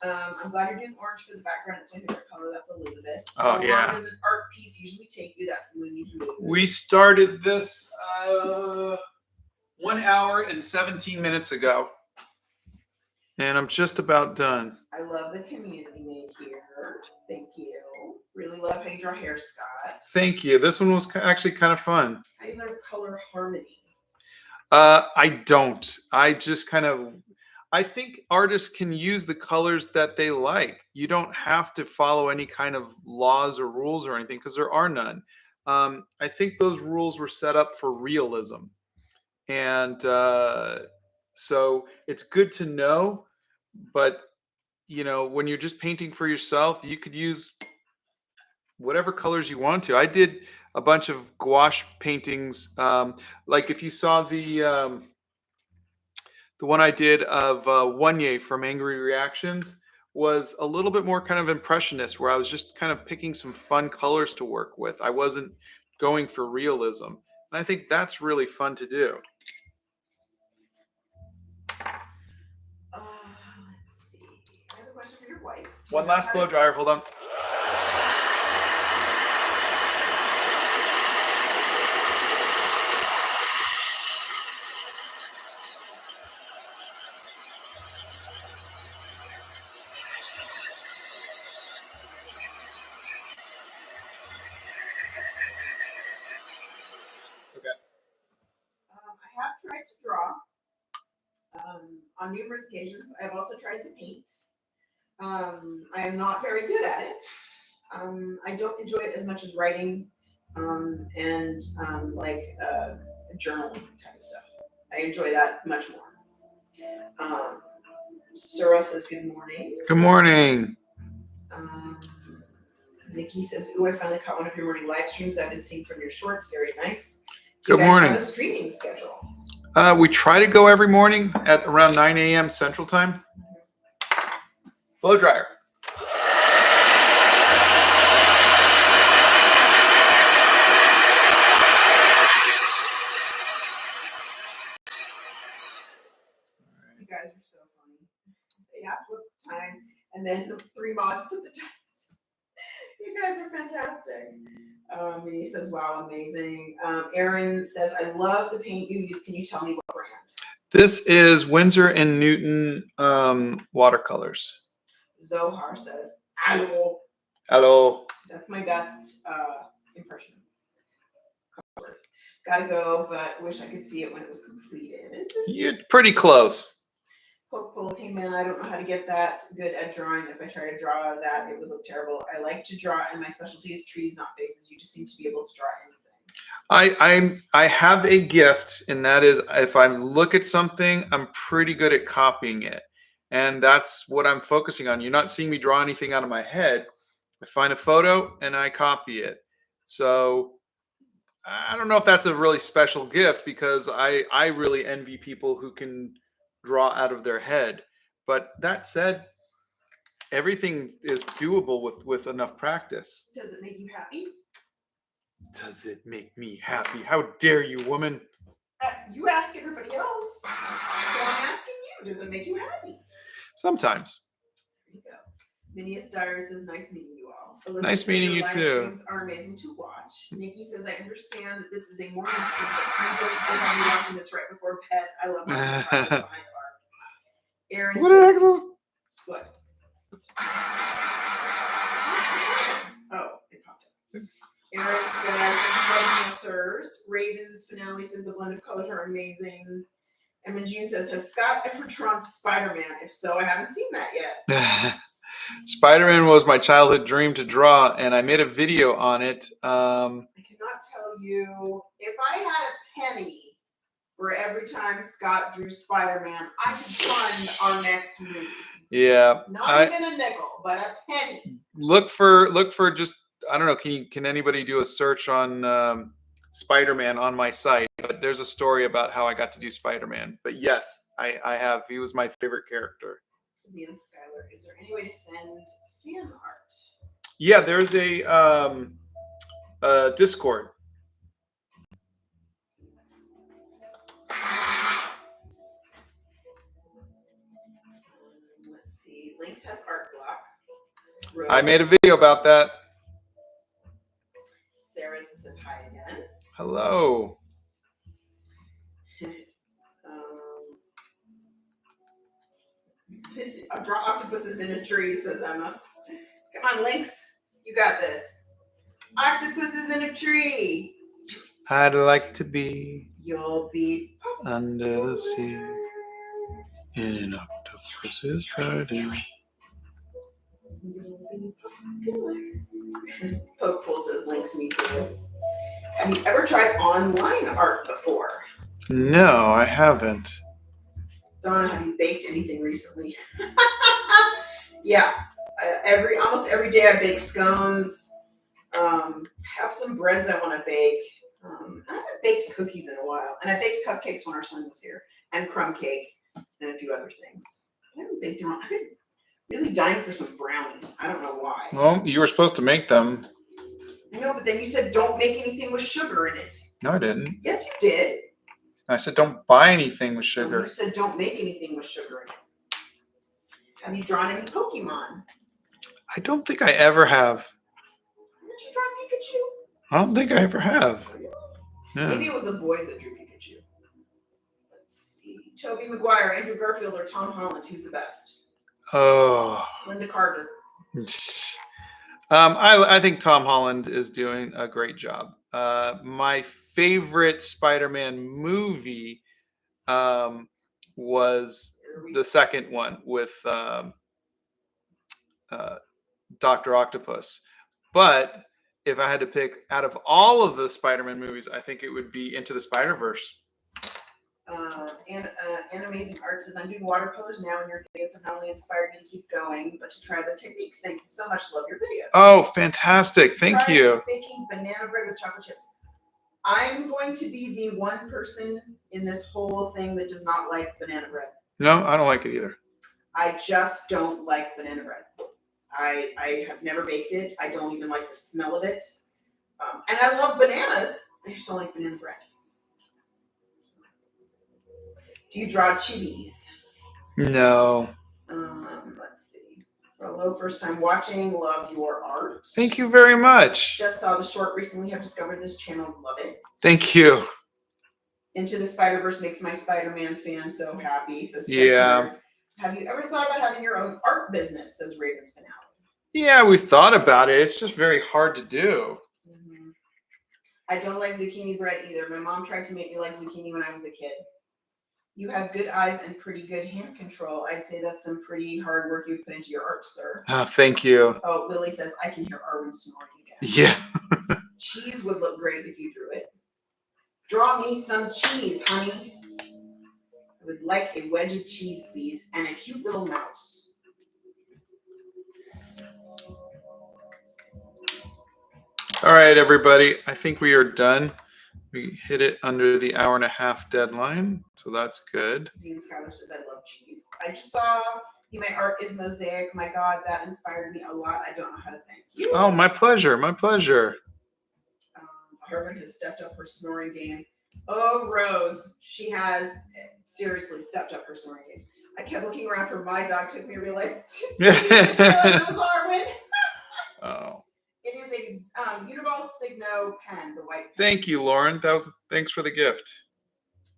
I'm glad you're doing orange for the background. It's my favorite color. That's Elizabeth. Oh, How yeah. long does an art piece usually take you? That's Looney Blue. We started this 1 hour and 17 minutes ago. And I'm just about done. I love the community made here. Thank you. Really love how you draw hair, Scott. Thank you. This one was actually kind of fun. How do you learn color harmony? I don't. I just kind of... I think artists can use the colors that they like. You don't have to follow any kind of laws or rules or anything because there are none. I think those rules were set up for realism. And so it's good to know. But, you know, when you're just painting for yourself, you could use whatever colors you want to. I did a bunch of gouache paintings. Like if you saw the one I did of Wanye from Angry Reactions was a little bit more kind of impressionist, where I was just kind of picking some fun colors to work with. I wasn't going for realism. And I think that's really fun to do. Let's see. I have a question for your wife. One last blow dryer. Hold on. I have tried to draw on numerous occasions. I've also tried to paint. I am not very good at it. I don't enjoy it as much as writing and like journaling type of stuff. I enjoy that much more. Sura says good morning. Good morning. Nikki says, "Ooh, I finally caught one of your morning live streams. I've been seeing from your shorts. Very nice. Do Good you guys morning. have a streaming schedule?" We try to go every morning at around 9 a.m. Central Time. Blow dryer. You guys are so funny. They ask what time, and then the 3 mods put the times. You guys are fantastic. He says, "Wow, amazing." Aaron says, "I love the paint you use. Can you tell me what brand?" This is Winsor and Newton watercolors. Zohar says, "Hello." Hello. That's my best impression. Gotta go, but wish I could see it when it was completed. You're pretty close. Poke pulls, hey man, I don't know how to get that good at drawing. If I try to draw that, it would look terrible. I like to draw, and my specialty is trees, not faces. You just seem to be able to draw anything. I have a gift, and that is if I look at something, I'm pretty good at copying it. And that's what I'm focusing on. You're not seeing me draw anything out of my head. I find a photo and I copy it. So I don't know if that's a really special gift, because I really envy people who can draw out of their head. But that said, everything is doable with enough practice. Does it make you happy? Does it make me happy? How dare you, woman? You ask everybody else. So I'm asking you, does it make you happy? Sometimes. There you go. Minius Dyer says, "Nice meeting you all." Elizabeth Nice says, meeting "Your you live too." Streams are amazing to watch. Nikki says, "I understand that this is a morning stream, but please don't have me watching this right before bed. I love watching the process behind art." Aaron What the heck is says, this? "What?" Oh, it popped up. Aaron says, "Love answers." Raven's finale says, "The blend of colors are amazing." Emma June says, "Has Scott ever drawn Spider-Man? If so, I haven't seen that yet." Spider-Man was my childhood dream to draw, and I made a video on it. I cannot tell you, if I had a penny for every time Scott drew Spider-Man, I could fund our next movie. Yeah, Not even a nickel, but a penny. Look for just, I don't know. Can anybody do a search on Spider-Man on my site? But there's a story about how I got to do Spider-Man. But yes, I have. He was my favorite character. Ian Skyler, is there any way to send fan art? Yeah, there's a Discord. Let's see. Lynx has art block. Rose I made a video about that. Sarah says hi again. Hello. I'll draw octopuses in a tree, says Emma. Come on, Lynx. You got this. Octopuses in a tree. I'd like to be You'll be under the sea in an octopus's garden. Pokepool says Lynx, me too. Have you ever tried online art before? No, I haven't. Donna, have you baked anything recently? Yeah, almost every day I bake scones. Have some breads I want to bake. I haven't baked cookies in a while, and I baked cupcakes when our son was here, and crumb cake, and a few other things. I haven't baked them. I've been really dying for some brownies. I don't know why. Well, you were supposed to make them. No, but then you said don't make anything with sugar in it. No, I didn't. Yes, you did. I said don't buy anything with No, sugar. you said don't make anything with sugar in it. Have you drawn any Pokemon? I don't think I ever have. Did you draw Pikachu? I don't think I ever have. Yeah. Maybe it was the boys that drew Pikachu. Let's see. Tobey Maguire, Andrew Garfield, or Tom Holland? Who's the best? Oh. Linda Carter. I think Tom Holland is doing a great job. My favorite Spider-Man movie was the second one with Dr. Octopus. But if I had to pick out of all of the Spider-Man movies, I think it would be Into the Spider-Verse. And Amazing Art says, I'm doing watercolors now, and your videos have not only inspired me to keep going, but to try other techniques. Thanks so much. Love your videos. Oh, fantastic. Thank Try you. baking banana bread with chocolate chips. I'm going to be the one person in this whole thing that does not like banana bread. No, I don't like it either. I just don't like banana bread. I have never baked it. I don't even like the smell of it. And I love bananas. I just don't like banana bread. Do you draw chibis? No. Let's see. Hello, first time watching. Love your art. Thank you very much. Just saw the short recently. Have discovered this channel. Love it. Thank you. Into the Spider-Verse makes my Spider-Man fan so happy. Says Yeah. Have you ever thought about having your own art business? Says Raven's Finale. Yeah, we thought about it. It's just very hard to do. Mm-hmm. I don't like zucchini bread either. My mom tried to make me like zucchini when I was a kid. You have good eyes and pretty good hand control. I'd say that's some pretty hard work you've put into your art, sir. Oh, thank you. Oh, Lily says, I can hear Arwen snoring again. Yeah. Cheese would look great if you drew it. Draw me some cheese, honey. I would like a wedge of cheese, please, and a cute little mouse. All right, everybody. I think we are done. We hit it under the 1.5-hour deadline, so that's good. Zine Skylar says, I love cheese. I just saw you. My art is mosaic. My God, that inspired me a lot. I don't know how to thank you. Oh, my pleasure. My pleasure. Harvard has stepped up her snoring game. Oh, Rose, she has seriously stepped up her snoring game. I kept looking around for my dog. Took me to realize it was Arwen. Oh. It is a Uniball Signo pen, the white pen. Thank you, Lauren. Thanks for the gift.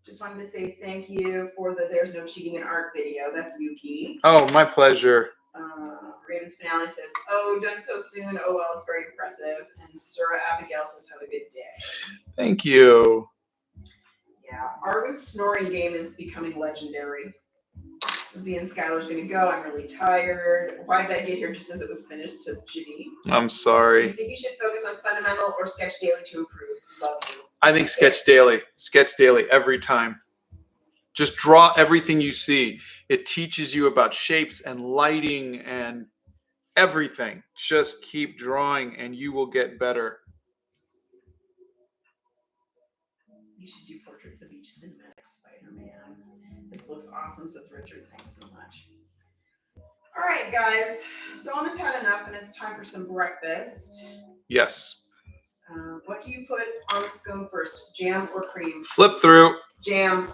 Just wanted to say thank you for the There's No Cheating in Art video. That's Yuki. Oh, my pleasure. Raven's Finale says, oh, done so soon. Oh, well, it's very impressive. And Sura Abigail says, have a good day. Thank you. Yeah, Arwen's snoring game is becoming legendary. Z and Skylar's going to go. I'm really tired. Why did I get here just as it was finished? Says Chibi. I'm sorry. Do you think you should focus on fundamental or sketch daily to improve? Love you. I think sketch daily. Sketch daily every time. Just draw everything you see. It teaches you about shapes and lighting and everything. Just keep drawing and you will get better. You should do portraits of each cinematic Spider-Man. This looks awesome, says Richard. Thanks so much. All right, guys. Dawn has had enough, and it's time for some breakfast. Yes. What do you put on the scone first, jam or cream? Flip through. Jam.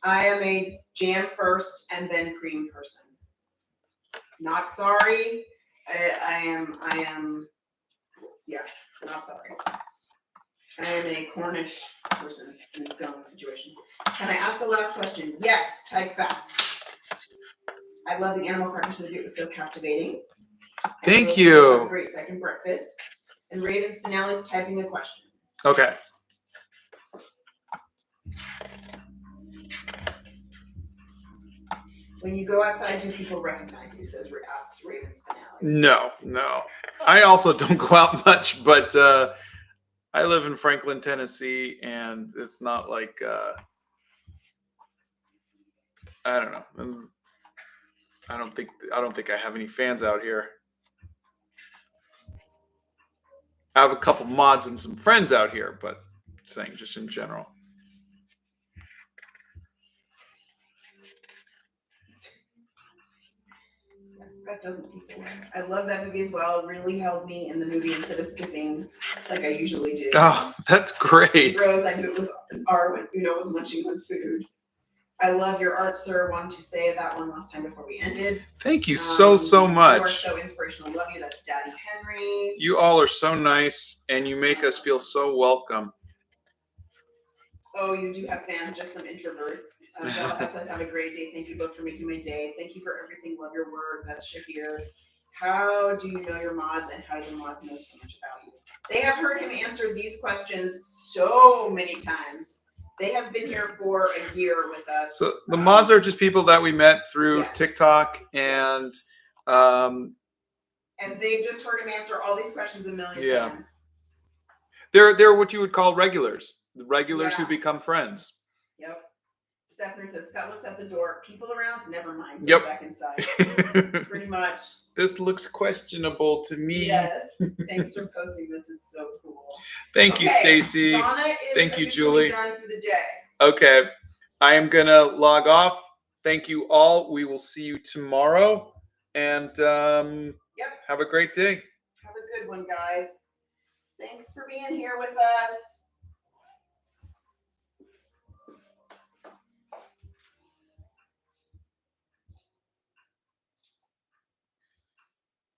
I am a jam first and then cream person. Not sorry. I am. Yeah, not sorry. I am a Cornish person in this scone situation. Can I ask the last question? Yes, type fast. I love the animal cartoon movie. It was so captivating. Thank you. Have a great second breakfast. And Raven's Finale is typing a question. Okay. When you go outside, do people recognize you? Asks Raven's Finale. No. I also don't go out much, but I live in Franklin, Tennessee, and it's not like I don't know. I don't think I have any fans out here. I have a couple mods and some friends out here, but I'm saying just in general. Yes, that doesn't people. I love that movie as well. It really held me in the movie instead of skipping like I usually do. Oh, that's great. Rose, I knew it was Arwen, was munching on food. I love your art, sir. Wanted to say that one last time before we ended. Thank you so much. You are so inspirational. Love you. That's Daddy Henry. You all are so nice, and you make us feel so welcome. Oh, you do have fans, just some introverts. Bella says, have a great day. Thank you both for making my day. Thank you for everything. Love your work. That's Shahir. How do you know your mods, and how do your mods know so much about you? They have heard him answer these questions so many times. They have been here for a year with us. So the mods are just people that we met through yes. TikTok, and they've just heard him answer all these questions a million times. They're what you would call regulars. The regulars who become friends. Yep. Stephanie says, Scott looks out the door. People around? Never mind. Yep. Go back inside. Pretty much. This looks questionable to me. Yes. Thanks for posting this. It's so cool. Thank you, Stacy. Donna is Thank you, officially Julie. done for the day. Okay. I am going to log off. Thank you all. We will see you tomorrow. And have a great day. Have a good one, guys. Thanks for being here with us.